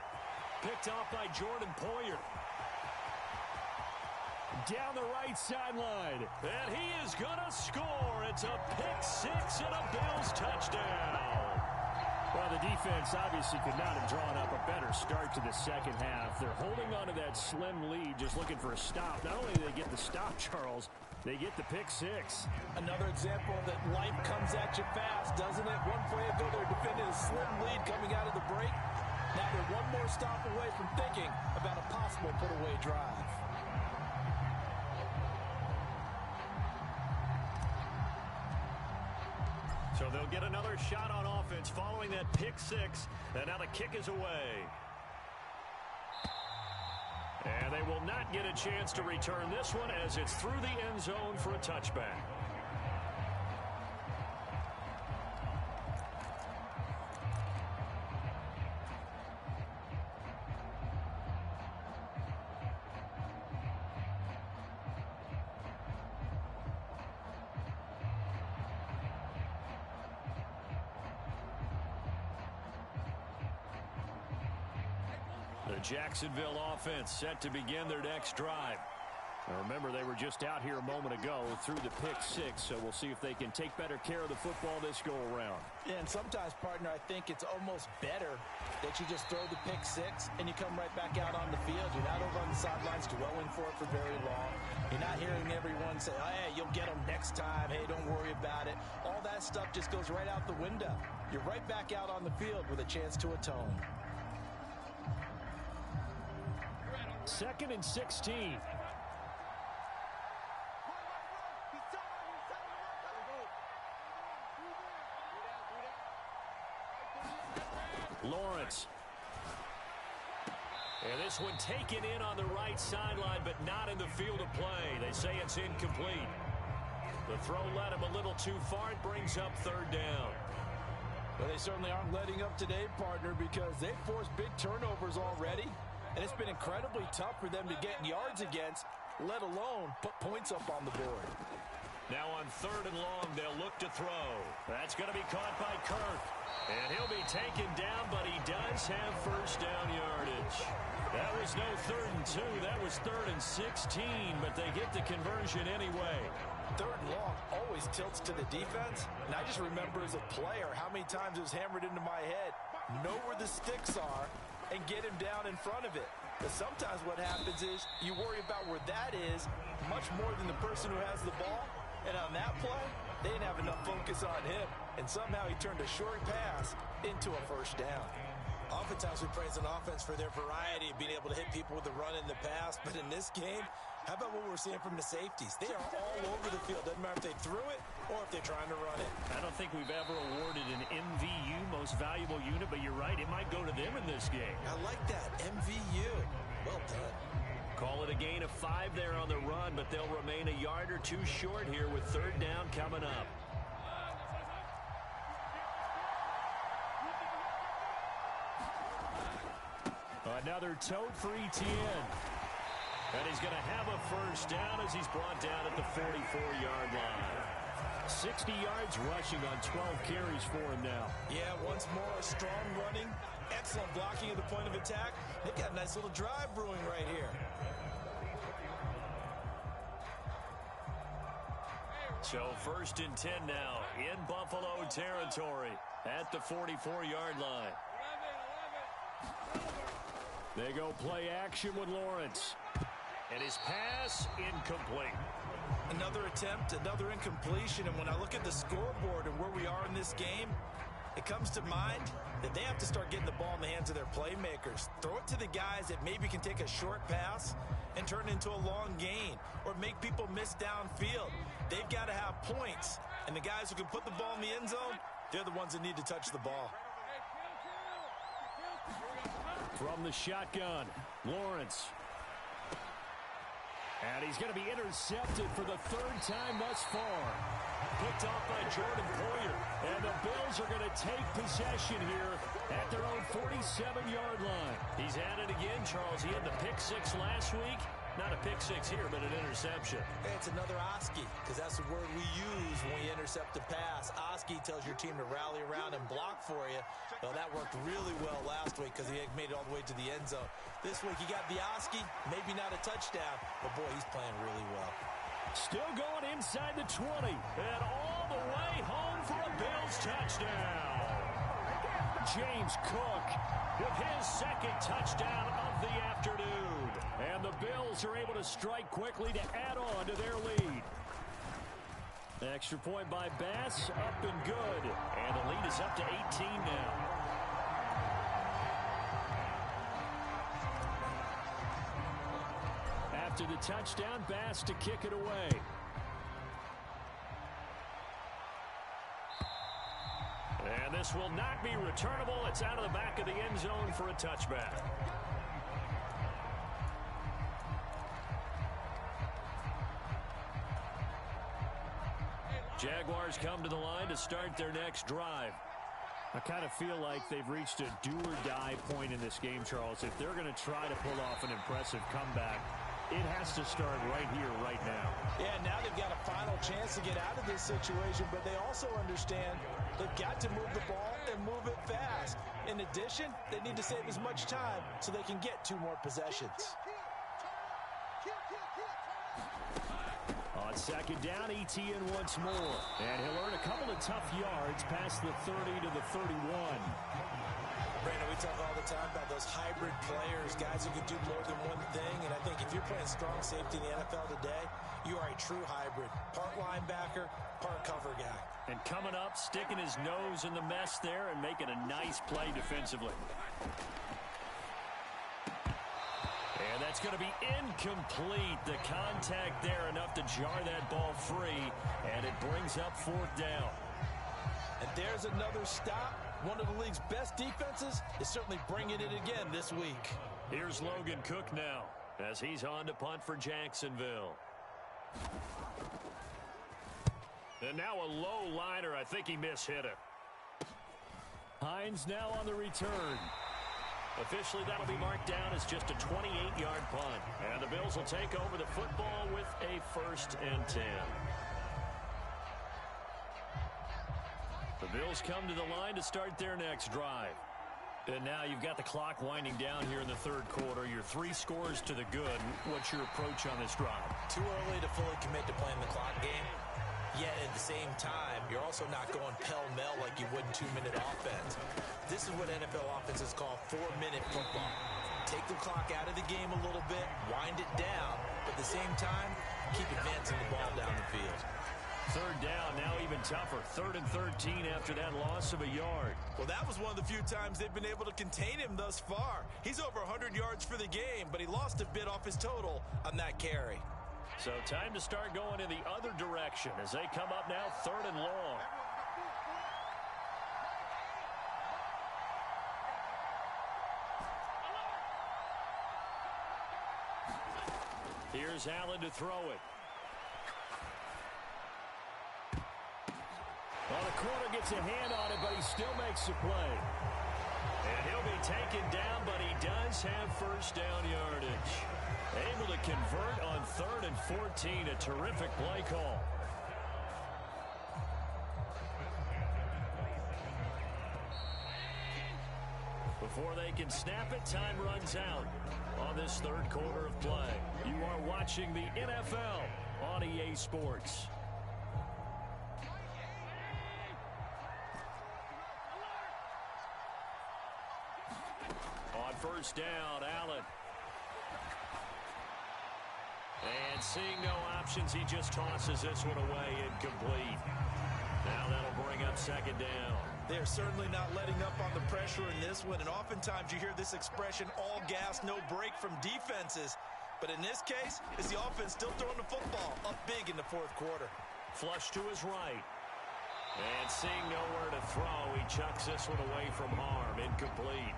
Picked off by Jordan Poyer. Down the right sideline. And he is going to score. It's a pick-6 and a Bills touchdown. Well, the defense obviously could not have drawn up a better start to the 2nd half. They're holding on to that slim lead, just looking for a stop. Not only do they get the stop, Charles, they get the pick-6. Another example that life comes at you fast, doesn't it? One play ago, they were defending a slim lead coming out of the break. Now they're one more stop away from thinking about a possible put-away drive. So they'll get another shot on offense following that pick-6, and now the kick is away. And they will not get a chance to return this one as it's through the end zone for a touchback. The Jacksonville offense set to begin their next drive. Now remember, they were just out here a moment ago through the pick-6, so we'll see if they can take better care of the football this go-around. Yeah, and sometimes, partner, I think it's almost better that you just throw the pick-6 and you come right back out on the field. You're not over on the sidelines dwelling for it for very long. You're not hearing everyone say, oh, hey, you'll get them next time. Hey, don't worry about it. All that stuff just goes right out the window. You're right back out on the field with a chance to atone. 2nd and 16. Lawrence. And this one taken in on the right sideline, but not in the field of play. They say it's incomplete. The throw led him a little too far. It brings up 3rd down. Well, they certainly aren't letting up today, partner, because they've forced big turnovers already. And it's been incredibly tough for them to get yards against, let alone put points up on the board. Now on 3rd and long, they'll look to throw. That's going to be caught by Kirk. And he'll be taken down, but he does have first down yardage. That was no 3rd and 2. That was 3rd and 16, but they get the conversion anyway. 3rd and long always tilts to the defense. And I just remember as a player how many times it was hammered into my head. Know where the sticks are and get him down in front of it. But sometimes what happens is you worry about where that is much more than the person who has the ball. And on that play, they didn't have enough focus on him. And somehow he turned a short pass into a first down. Oftentimes we praise an offense for their variety of being able to hit people with the run in the pass. But in this game, how about what we're seeing from the safeties? They are all over the field. Doesn't matter if they threw it or if they're trying to run it. I don't think we've ever awarded an MVU, most valuable unit, but you're right. It might go to them in this game. I like that. MVU. Well done. Call it a gain of 5 there on the run, but they'll remain a yard or 2 short here with 3rd down coming up. Another tote for Etienne. And he's going to have a first down as he's brought down at the 44-yard line. 60 yards rushing on 12 carries for him now. Yeah, once more, strong running, excellent blocking at the point of attack. They've got a nice little drive brewing right here. So 1st and 10 now in Buffalo territory at the 44-yard line. They go play action with Lawrence. And his pass incomplete. Another attempt, another incompletion. And when I look at the scoreboard and where we are in this game, it comes to mind that they have to start getting the ball in the hands of their playmakers. Throw it to the guys that maybe can take a short pass and turn it into a long gain or make people miss downfield. They've got to have points. And the guys who can put the ball in the end zone, they're the ones that need to touch the ball. From the shotgun, Lawrence. And he's going to be intercepted for the 3rd time thus far. Picked off by Jordan Poyer. And the Bills are going to take possession here at their own 47-yard line. He's at it again, Charles. He had the pick 6 last week. Not a pick 6 here, but an interception. Hey, it's another Oski, because that's the word we use when we intercept a pass. Oski tells your team to rally around and block for you. Well, that worked really well last week because he made it all the way to the end zone. This week he got the Oski, maybe not a touchdown, but boy, he's playing really well. Still going inside the 20, and all the way home for a Bills touchdown. James Cook with his 2nd touchdown of the afternoon. And the Bills are able to strike quickly to add on to their lead. Extra point by Bass, up and good. And the lead is up to 18 now. After the touchdown, Bass to kick it away. And this will not be returnable. It's out of the back of the end zone for a touchback. Jaguars come to the line to start their next drive. I kind of feel like they've reached a do-or-die point in this game, Charles. If they're going to try to pull off an impressive comeback, it has to start right here, right now. Yeah, now they've got a final chance to get out of this situation, but they also understand they've got to move the ball and move it fast. In addition, they need to save as much time so they can get 2 more possessions. On 2nd down, Etienne once more. And he'll earn a couple of tough yards past the 30 to the 31. Brandon, we talk all the time about those hybrid players, guys who can do more than one thing. And I think if you're playing strong safety in the NFL today, you are a true hybrid. Part linebacker, part cover guy. And coming up, sticking his nose in the mess there and making a nice play defensively. And that's going to be incomplete. The contact there enough to jar that ball free. And it brings up 4th down. And there's another stop. One of the league's best defenses is certainly bringing it again this week. Here's Logan Cook now as he's on to punt for Jacksonville. And now a low liner. I think he mishit it. Hines now on the return. Officially, that'll be marked down as just a 28-yard punt. And the Bills will take over the football with a 1st and 10. The Bills come to the line to start their next drive. And now you've got the clock winding down here in the third quarter. You're 3 scores to the good. What's your approach on this drive? Too early to fully commit to playing the clock game. Yet at the same time, you're also not going pell-mell like you would in 2-minute offense. This is what NFL offenses call 4-minute football. Take the clock out of the game a little bit, wind it down, but at the same time, keep advancing the ball down the field. Third down, now even tougher. 3rd and 13 after that loss of a yard. Well, that was one of the few times they've been able to contain him thus far. He's over 100 yards for the game, but he lost a bit off his total on that carry. So time to start going in the other direction as they come up now 3rd and long. Here's Allen to throw it. Well, the corner gets a hand on it, but he still makes the play. And he'll be taken down, but he does have first down yardage. Able to convert on 3rd and 14. A terrific play call. Before they can snap it, time runs out on this third quarter of play. You are watching the NFL on EA Sports. On first down, Allen. And seeing no options, he just tosses this one away, incomplete. Now that'll bring up 2nd down. They're certainly not letting up on the pressure in this one, and oftentimes you hear this expression, all gas, no break from defenses. But in this case, it's the offense still throwing the football up big in the 4th quarter. Flush to his right. And seeing nowhere to throw, he chucks this one away from harm, incomplete.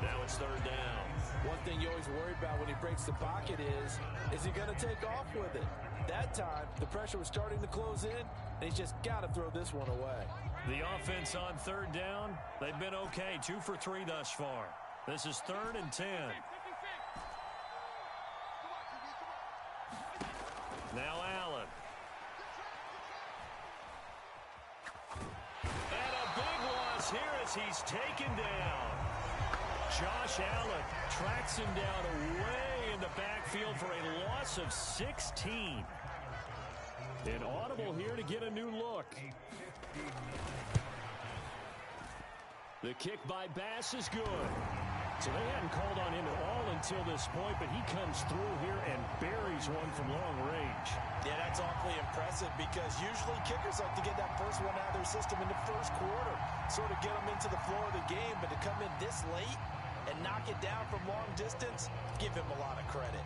Now it's 3rd down. One thing you always worry about when he breaks the pocket is he going to take off with it? That time, the pressure was starting to close in, and he's just got to throw this one away. The offense on 3rd down, they've been okay. 2 for 3 thus far. This is 3rd and 10. Now Allen. And a big loss here as he's taken down. Josh Allen tracks him down away in the backfield for a loss of 16. An audible here to get a new look. The kick by Bass is good. So they hadn't called on him at all until this point, but he comes through here and buries one from long range. Yeah, that's awfully impressive because usually kickers like to get that first one out of their system in the 1st quarter, sort of get them into the flow of the game, but to come in this late and knock it down from long distance, give him a lot of credit.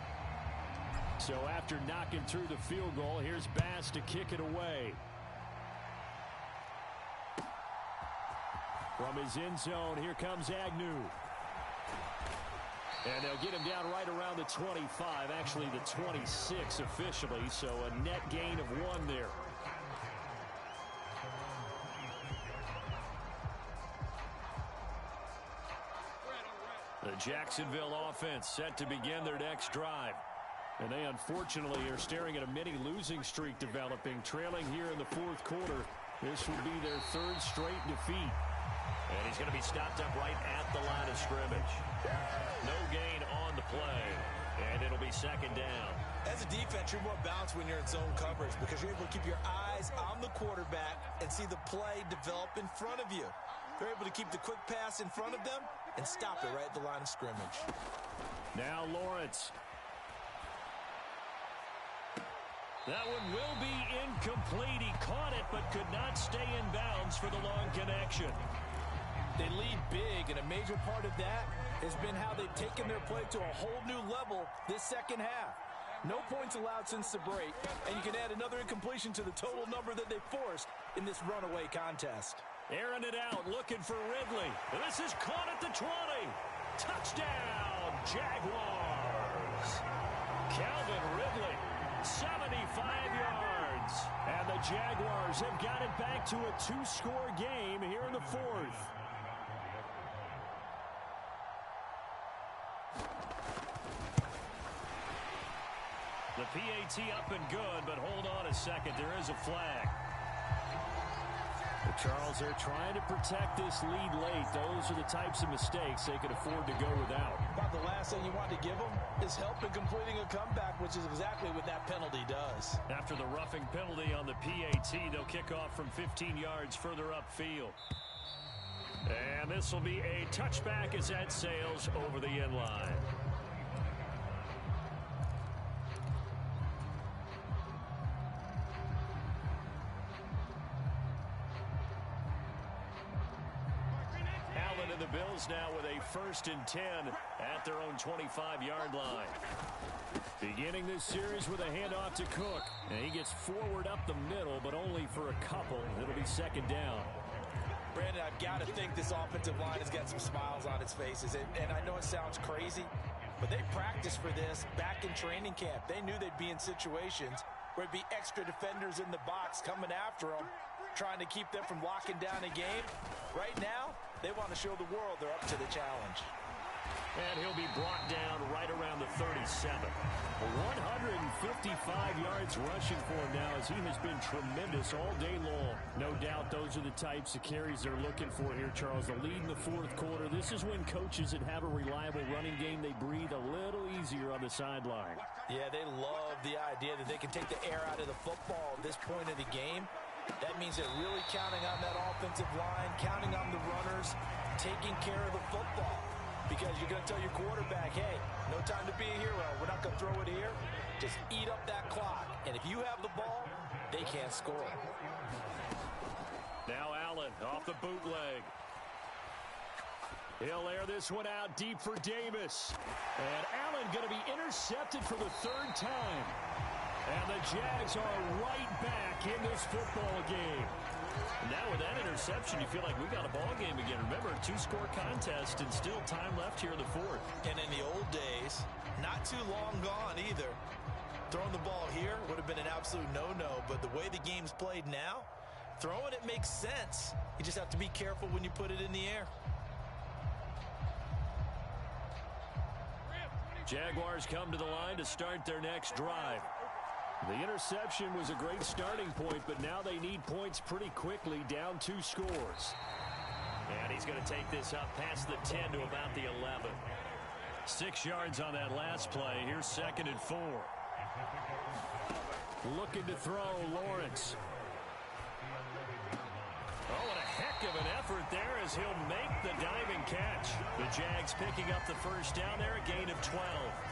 So after knocking through the field goal, here's Bass to kick it away. From his end zone, here comes Agnew. And they'll get him down right around the 25, actually the 26 officially, so a net gain of 1 there. The Jacksonville offense set to begin their next drive. And they unfortunately are staring at a mini losing streak developing, trailing here in the 4th quarter. This will be their 3rd straight defeat. And he's going to be stopped up right at the line of scrimmage. No gain on the play, and it'll be 2nd down. As a defense, you're more balanced when you're in zone coverage because you're able to keep your eyes on the quarterback and see the play develop in front of you. They're able to keep the quick pass in front of them and stop it right at the line of scrimmage. Now Lawrence. That one will be incomplete. He caught it but could not stay in bounds for the long connection. They lead big, and a major part of that has been how they've taken their play to a whole new level this 2nd half. No points allowed since the break, and you can add another incompletion to the total number that they forced in this runaway contest. Airing it out, looking for Ridley. And this is caught at the 20. Touchdown, Jaguars. Calvin Ridley, 75 yards. And the Jaguars have got it back to a 2-score game here in the 4th. The PAT up and good, but hold on a second. There is a flag. Charles, they're trying to protect this lead late. Those are the types of mistakes they can afford to go without. About the last thing you want to give them is help in completing a comeback, which is exactly what that penalty does. After the roughing penalty on the PAT, they'll kick off from 15 yards further upfield. And this will be a touchback as that sails over the end line. Allen and the Bills now with a 1st and 10 at their own 25-yard line. Beginning this series with a handoff to Cook. And he gets forward up the middle, but only for a couple. It'll be 2nd down. Brandon, I've got to think this offensive line has got some smiles on its faces. And I know it sounds crazy, but they practiced for this back in training camp. They knew they'd be in situations where it'd be extra defenders in the box coming after them, trying to keep them from locking down a game. Right now, they want to show the world they're up to the challenge. And he'll be brought down right around the 37. 155 yards rushing for him now as he has been tremendous all day long. No doubt those are the types of carries they're looking for here, Charles. The lead in the 4th quarter. This is when coaches that have a reliable running game, they breathe a little easier on the sideline. Yeah, they love the idea that they can take the air out of the football at this point of the game. That means they're really counting on that offensive line, counting on the runners, taking care of the football. Because you're going to tell your quarterback, hey, no time to be a hero. We're not going to throw it here. Just eat up that clock. And if you have the ball, they can't score. Now Allen off the bootleg. He'll air this one out deep for Davis. And Allen going to be intercepted for the 3rd time. And the Jags are right back in this football game. Now with that interception, you feel like we got a ball game again. Remember, 2-score contest and still time left here in the 4th. And in the old days, not too long gone either. Throwing the ball here would have been an absolute no-no, but the way the game's played now, throwing it makes sense. You just have to be careful when you put it in the air. Jaguars come to the line to start their next drive. The interception was a great starting point, but now they need points pretty quickly, down 2 scores. And he's going to take this up past the 10 to about the 11. 6 yards on that last play. Here's 2nd and 4. Looking to throw, Lawrence. Oh, what a heck of an effort there as he'll make the diving catch. The Jags picking up the 1st down there, a gain of 12.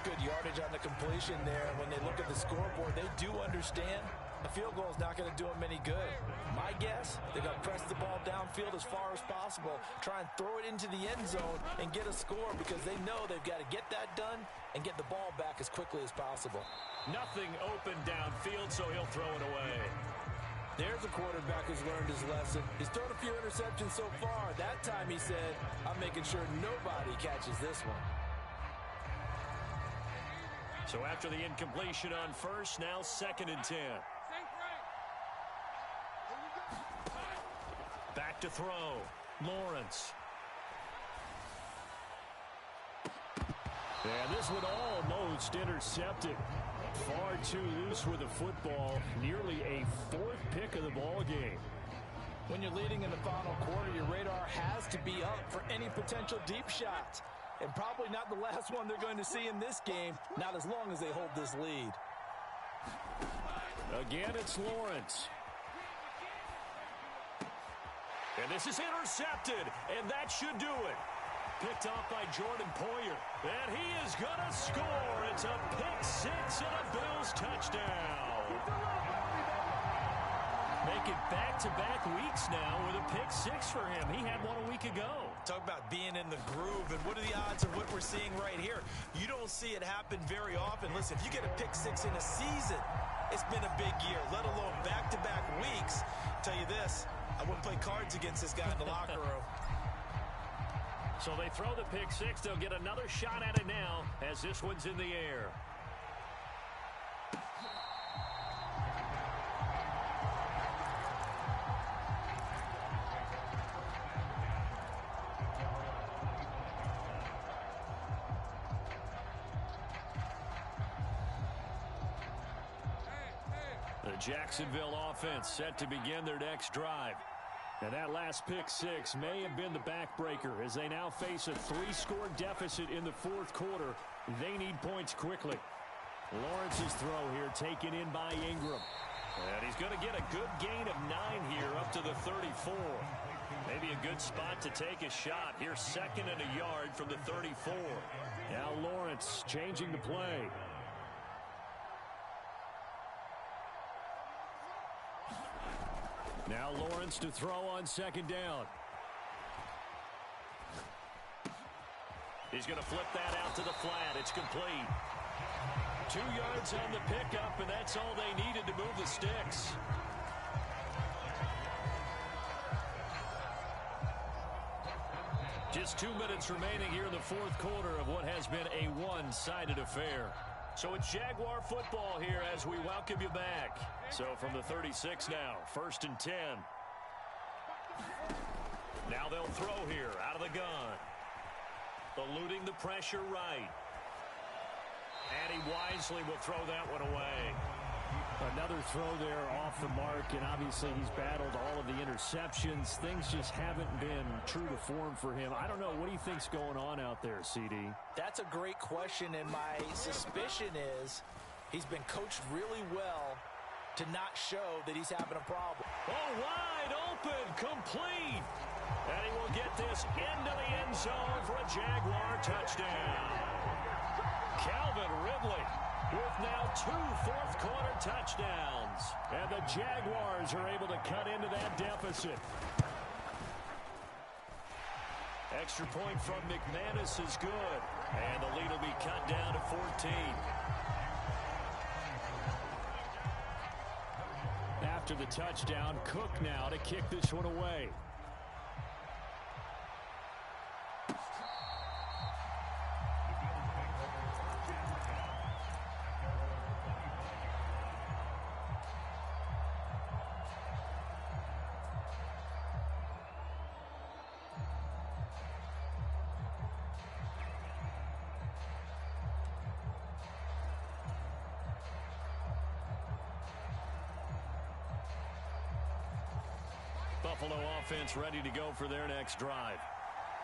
Good yardage on the completion there. When they look at the scoreboard, they do understand a field goal is not going to do them any good. My guess, they're going to press the ball downfield as far as possible, try and throw it into the end zone and get a score because they know they've got to get that done and get the ball back as quickly as possible. Nothing open downfield, so he'll throw it away. There's a quarterback who's learned his lesson. He's thrown a few interceptions so far. That time he said, I'm making sure nobody catches this one. So after the incompletion on 1st, now 2nd and 10. Back to throw. Lawrence. And this one almost intercepted. Far too loose with the football. Nearly a 4th pick of the ball game. When you're leading in the final quarter, your radar has to be up for any potential deep shots. And probably not the last one they're going to see in this game, not as long as they hold this lead. Again, it's Lawrence. And this is intercepted, and that should do it. Picked off by Jordan Poyer. And he is going to score. It's a pick-6 and a Bills touchdown. Make it back-to-back weeks now with a pick-6 for him. He had one a week ago. Talk about being in the groove, and what are the odds of what we're seeing right here? You don't see it happen very often. Listen, if you get a pick-6 in a season, it's been a big year, let alone back-to-back weeks. I'll tell you this, I wouldn't play cards against this guy in the locker room. So they throw the pick-6. They'll get another shot at it now as this one's in the air. The Jacksonville offense set to begin their next drive. And that last pick six may have been the backbreaker as they now face a 3-score deficit in the fourth quarter. They need points quickly. Lawrence's throw here taken in by Ingram. And he's going to get a good gain of 9 here up to the 34. Maybe a good spot to take a shot. Here's 2nd and a yard from the 34. Now Lawrence changing the play. Now Lawrence to throw on 2nd down. He's going to flip that out to the flat. It's complete. 2 yards on the pickup, and that's all they needed to move the sticks. Just 2 minutes remaining here in the fourth quarter of what has been a one-sided affair. So it's Jaguar football here as we welcome you back. So from the 36 now, 1st and 10. Now they'll throw here out of the gun. Eluding the pressure right. And he wisely will throw that one away. Another throw there off the mark, and obviously he's battled all of the interceptions. Things just haven't been true to form for him. I don't know. What do you think's going on out there, CD? That's a great question, and my suspicion is he's been coached really well to not show that he's having a problem. Oh, wide open, complete. And he will get this into the end zone for a Jaguar touchdown. Calvin Ridley with now 2 fourth-quarter touchdowns. And the Jaguars are able to cut into that deficit. Extra point from McManus is good. And the lead will be cut down to 14. After the touchdown, Cook now to kick this one away. Buffalo offense ready to go for their next drive.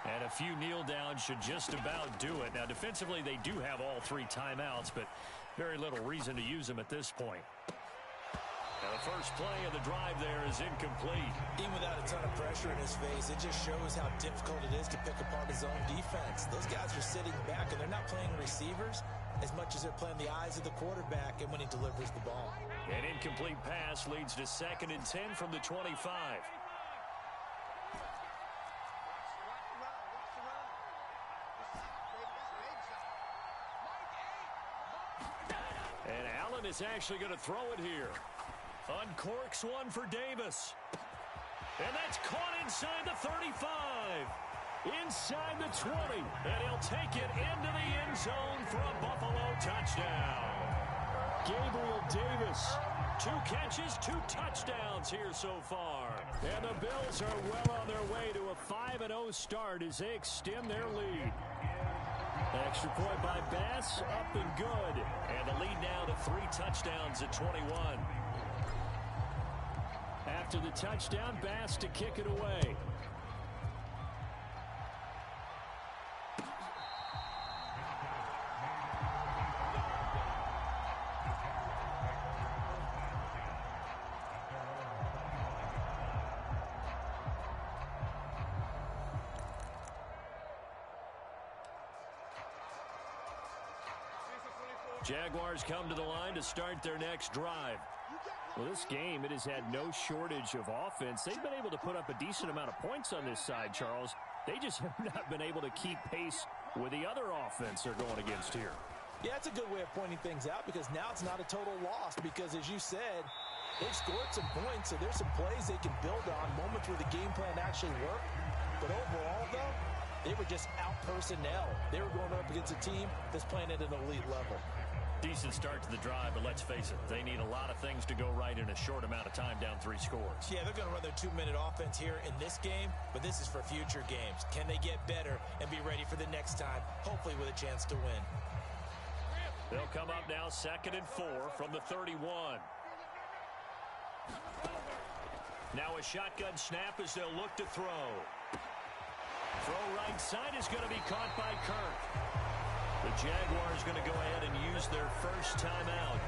And a few kneel downs should just about do it. Now, defensively, they do have all 3 timeouts, but very little reason to use them at this point. Now, the first play of the drive there is incomplete. Even without a ton of pressure in his face, it just shows how difficult it is to pick apart his own defense. Those guys are sitting back, and they're not playing receivers as much as they're playing the eyes of the quarterback and when he delivers the ball. An incomplete pass leads to 2nd and 10 from the 25. And Allen is actually going to throw it here. Uncorks one for Davis. And that's caught inside the 35. Inside the 20. And he'll take it into the end zone for a Buffalo touchdown. Gabriel Davis. 2 catches, 2 touchdowns here so far. And the Bills are well on their way to a 5-0 start as they extend their lead. Extra point by Bass, up and good. And the lead now to 3 touchdowns at 21. After the touchdown, Bass to kick it away. Jaguars come to the line to start their next drive. Well, this game, it has had no shortage of offense. They've been able to put up a decent amount of points on this side, Charles. They just have not been able to keep pace with the other offense they're going against here. Yeah, it's a good way of pointing things out because now it's not a total loss because, as you said, they've scored some points, so there's some plays they can build on, moments where the game plan actually worked. But overall, though, they were just out personnel. They were going up against a team that's playing at an elite level. Decent start to the drive, but let's face it, they need a lot of things to go right in a short amount of time down 3 scores. Yeah, they're going to run their 2-minute offense here in this game, but this is for future games. Can they get better and be ready for the next time, hopefully with a chance to win? They'll come up now 2nd and 4 from the 31. Now a shotgun snap as they'll look to throw. Throw right side is going to be caught by Kirk. The Jaguars going to go ahead and use their first timeout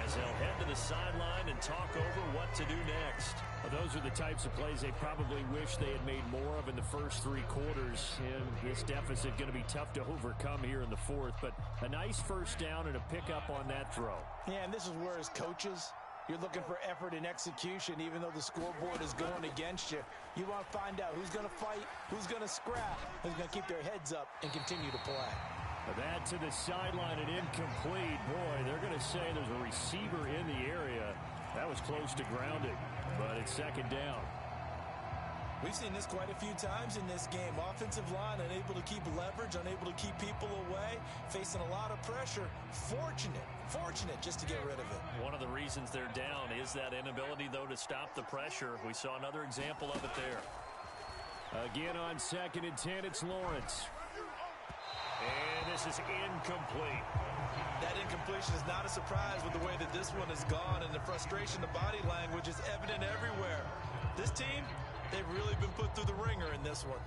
as they'll head to the sideline and talk over what to do next. Well, those are the types of plays they probably wish they had made more of in the first 3 quarters. And this deficit going to be tough to overcome here in the fourth. But a nice first down and a pickup on that throw. Yeah, and this is where as coaches, you're looking for effort and execution, even though the scoreboard is going against you. You want to find out who's going to fight, who's going to scrap, who's going to keep their heads up and continue to play. That to the sideline and incomplete. Boy, they're going to say there's a receiver in the area. That was close to grounding, but it's second down. We've seen this quite a few times in this game. Offensive line unable to keep leverage, unable to keep people away, facing a lot of pressure. Fortunate just to get rid of it. One of the reasons they're down is that inability, though, to stop the pressure. We saw another example of it there. Again on 2nd and 10, it's Lawrence. And this is incomplete. That incompletion is not a surprise with the way that this one has gone, and the frustration, the body language is evident everywhere. This team, they've really been put through the ringer in this one.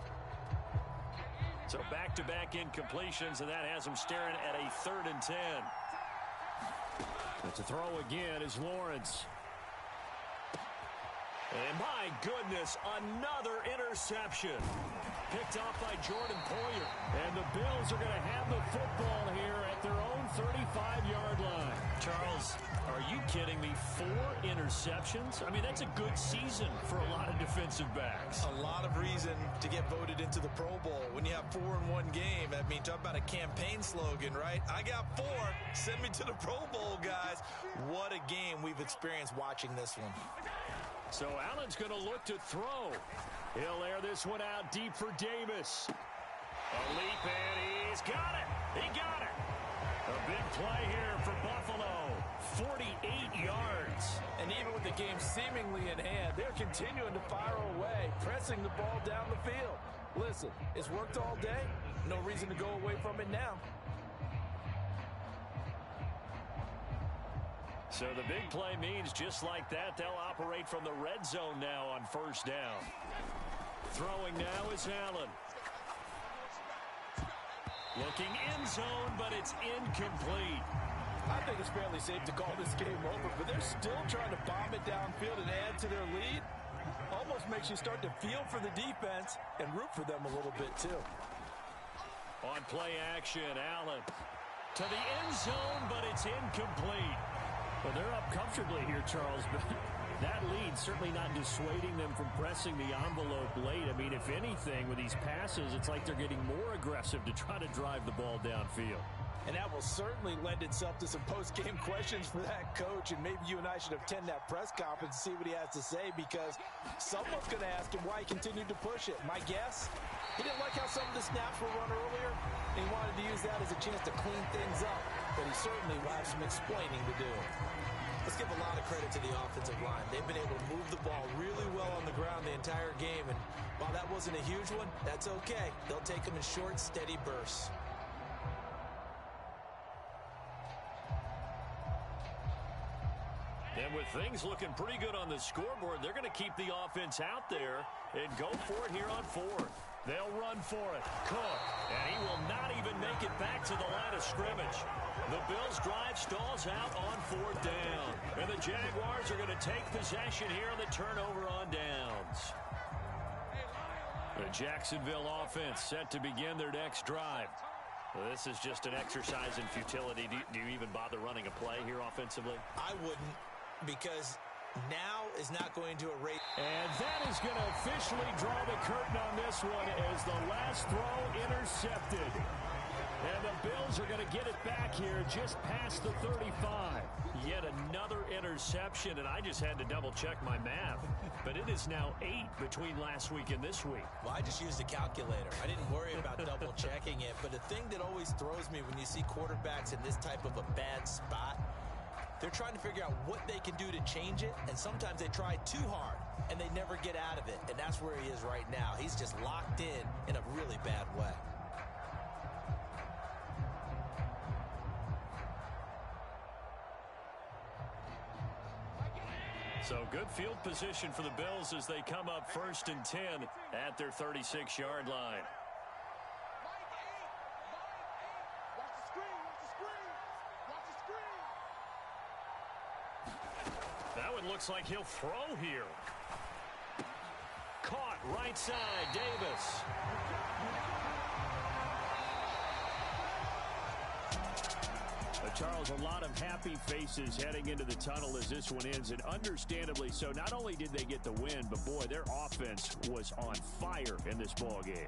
So back-to-back incompletions, and that has them staring at a 3rd and 10. But to throw again is Lawrence. And my goodness, another interception. Picked off by Jordan Poyer. And the Bills are going to have the football here at their own 35-yard line. Charles, are you kidding me? 4 interceptions? I mean, that's a good season for a lot of defensive backs. A lot of reason to get voted into the Pro Bowl. When you have 4 in one game, I mean, talk about a campaign slogan, right? I got 4. Send me to the Pro Bowl, guys. What a game we've experienced watching this one. So Allen's going to look to throw. He'll air this one out deep for Davis. A leap, and he's got it. He got it. A big play here for Buffalo. 48 yards. And even with the game seemingly in hand, they're continuing to fire away, pressing the ball down the field. Listen, it's worked all day. No reason to go away from it now. So the big play means just like that, they'll operate from the red zone now on 1st down. Throwing now is Allen. Looking in zone, but it's incomplete. I think it's fairly safe to call this game over, but they're still trying to bomb it downfield and add to their lead. Almost makes you start to feel for the defense and root for them a little bit too. On play action, Allen to the end zone, but it's incomplete. Well, they're up comfortably here, Charles, but that lead certainly not dissuading them from pressing the envelope late. I mean, if anything, with these passes, it's like they're getting more aggressive to try to drive the ball downfield. And that will certainly lend itself to some post-game questions for that coach, and maybe you and I should attend that press conference and see what he has to say, because someone's going to ask him why he continued to push it. My guess, he didn't like how some of the snaps were run earlier, and he wanted to use that as a chance to clean things up, but he certainly will have some explaining to do. Let's give a lot of credit to the offensive line. They've been able to move the ball really well on the ground the entire game, and while that wasn't a huge one, that's okay. They'll take them in short, steady bursts. And with things looking pretty good on the scoreboard, they're going to keep the offense out there and go for it here on 4th. They'll run for it. Cook, and he will not even make it back to the line of scrimmage. The Bills' drive stalls out on 4th down. And the Jaguars are going to take possession here on the turnover on downs. The Jacksonville offense set to begin their next drive. Well, this is just an exercise in futility. Do you even bother running a play here offensively? I wouldn't, because now is not going to erase. And that is going to officially draw the curtain on this one as the last throw intercepted. And the Bills are going to get it back here just past the 35. Yet another interception, and I just had to double-check my math. But it is now 8 between last week and this week. Well, I just used a calculator. I didn't worry about double-checking it. But the thing that always throws me when you see quarterbacks in this type of a bad spot, they're trying to figure out what they can do to change it, and sometimes they try too hard, and they never get out of it, and that's where he is right now. He's just locked in a really bad way. So good field position for the Bills as they come up 1st and 10 at their 36-yard line. That one looks like he'll throw here. Caught right side, Davis. Charles, a lot of happy faces heading into the tunnel as this one ends, and understandably so. Not only did they get the win, but, boy, their offense was on fire in this ball game.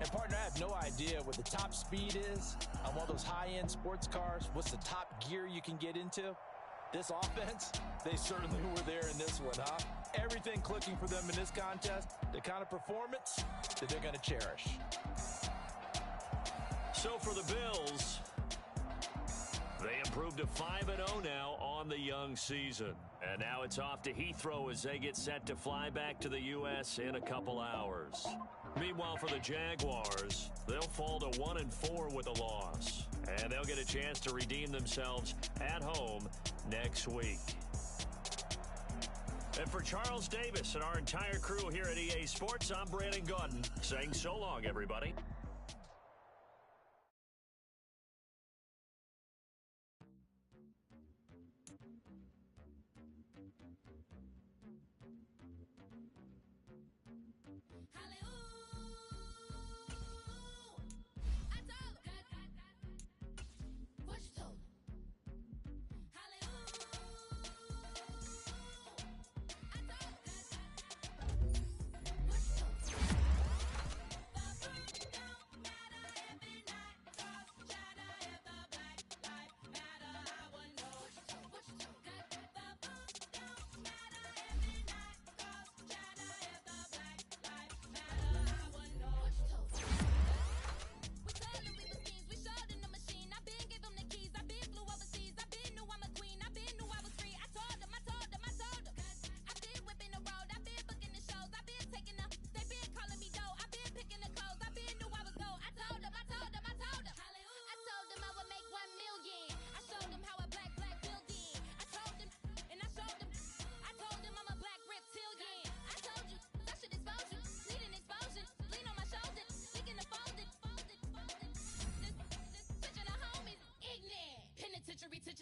And, partner, I have no idea what the top speed is on one of those high-end sports cars. What's the top gear you can get into? This offense, they certainly were there in this one, huh? Everything clicking for them in this contest, the kind of performance that they're going to cherish. So for the Bills, they improved to 5-0 now on the young season. And now it's off to Heathrow as they get set to fly back to the U.S. in a couple hours. Meanwhile, for the Jaguars, they'll fall to 1-4 with a loss. And they'll get a chance to redeem themselves at home next week. And for Charles Davis and our entire crew here at EA Sports, I'm Brandon Gaudin saying so long, everybody.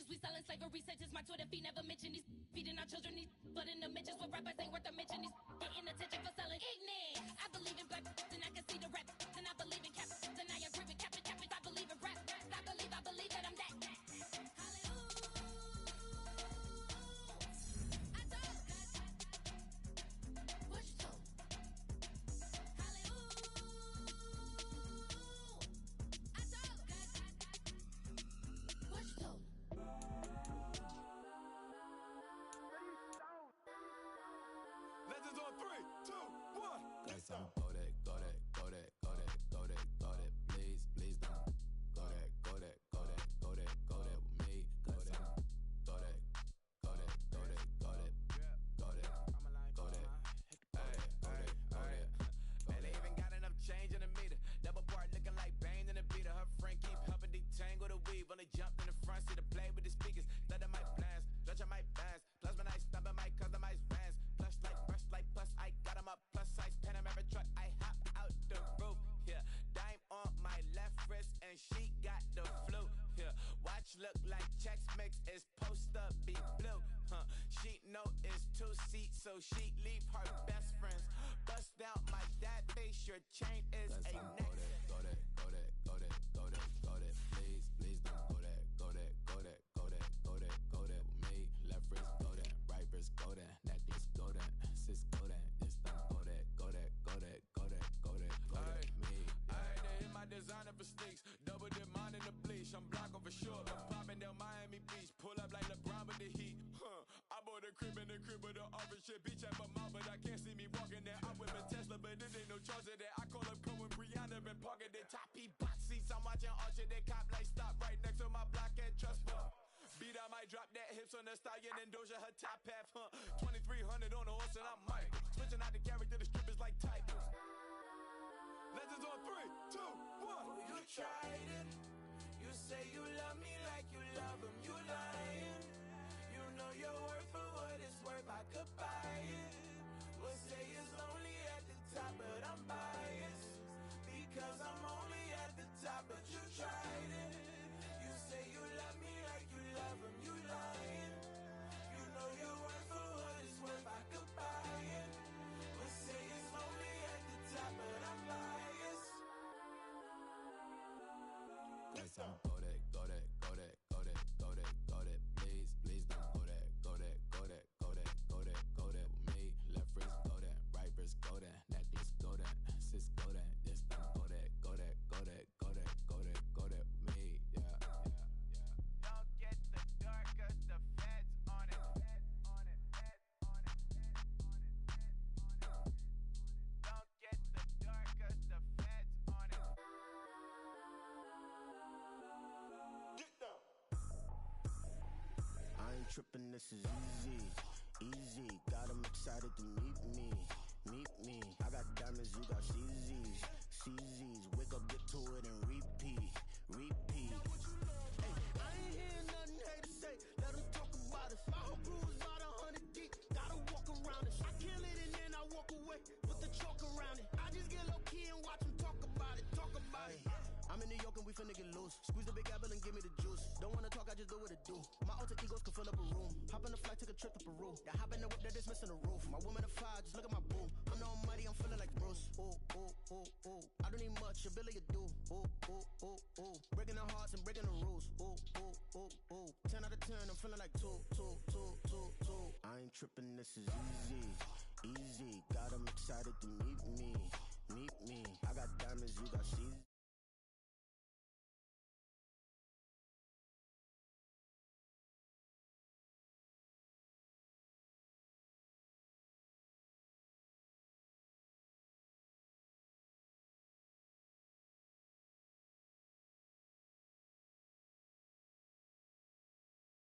We selling slavery sentences. My Twitter feed never mention these feeding our children. These but in the mentions with rappers ain't worth a mention. These getting attention for selling ignorant. I believe in black and I can see the rap. And I believe in cap and I agree with cap. I believe in rap. I believe that I'm that. Legends on 3, 2, 1. Got some go that, go that, go that, go that, go that, go that. Please, please don't. Go that, go that, go that, go that, go that with me. Go that, go that, go that, go that, go that, go that, go that, go that. Man, they even got enough change in the meter. Double part looking like Bane in the beater. Her friend keep helping detangle the weave. Only jumped in the front seat to play with the speakers. Let them mic blast, stretch your mic fast. Plus when I stop at my customized vans. Plus like brush like plus I got them up. Plus size Panamera truck. I hop out the roof. Yeah, dime on my left wrist and she got the flu. Yeah, watch look like Chex Mix is post up be blue. She know it's 2 seats, so she leave her best friends. Bust down my dad face. Your chain is a neck. Go that, go that, go that, go that, go that. Please, please don't go that, go that, go that, go that, go that, go that with me. Left wrist go that, right wrist go that, necklace go that, sis go that, this don't go that, go that, go that, go that, go that, go that, me. I had to hit my designer for sneaks. Double dip mine in the bleach. I'm blocking for sure. I'm popping down Miami Beach. Pull up like LeBron with the heat. I bought a crib in the crib with the orange shit. Beach at my mouth, but I can't see me walking there. I'm with a Tesla, but there ain't no charge of that. I call up Cohen, Brianna, and parking the top P box seats. I'm watching Archer, they cop like stop right next to my block at Trust Fund. Beat, I might drop that hips on the stallion and Doja her top half, 2300 on the horse and I'm Mike. Switching out the character, the strippers like Tigers. Legends on 3, 2, 1. You tried it. You say you love me like you love him. You lying. You know your worth for what it's worth. I could buy some. Go that, go that, go that, go that, go that, go that. Please, please don't go that, go that, go that, go that, go that, go that with me. Left wrist, go that, right wrist, go that, necklace, go that, sis, go that, this time, go that, go that, go that, go that, go that, go that with me. Yeah, yeah, yeah. Don't get the dark, cause the feds on it. Feds on it, feds on it, feds on it, feds on it. Don't get the dark, cause the feds on it. Get down. I ain't tripping, this is easy, easy. Got 'em excited to meet me, meet me. I got diamonds, you got CZs, CZs. Wake up, get to it and repeat, repeat. Hey, I ain't hearing nothing hate to say. Let 'em talk about us. My whole crew is about 100 deep. Gotta walk around us. I kill it and then I walk away with the chalk around it. I just get low key and watch 'em talk about it, talk about it. I'm in New York and we finna get loose. Squeeze the big apple and give me the juice. Don't wanna talk, I just do what it do. My alter egos can fill up a room. Hop on a flight, take a trip to Peru. The hop in the whip that is missing the roof. My woman a fire, just look at my boo. I'm no money, I'm feeling like Bruce. Ooh, ooh, ooh, ooh. I don't need much, your Billy a do. Ooh, ooh, ooh, ooh. Breaking the hearts and breaking the rules. Ooh, ooh, ooh, ooh. 10 out of 10, I'm feeling like two. I ain't tripping, this is easy, easy. Got 'em excited to meet me, meet me. I got diamonds, you got CZ.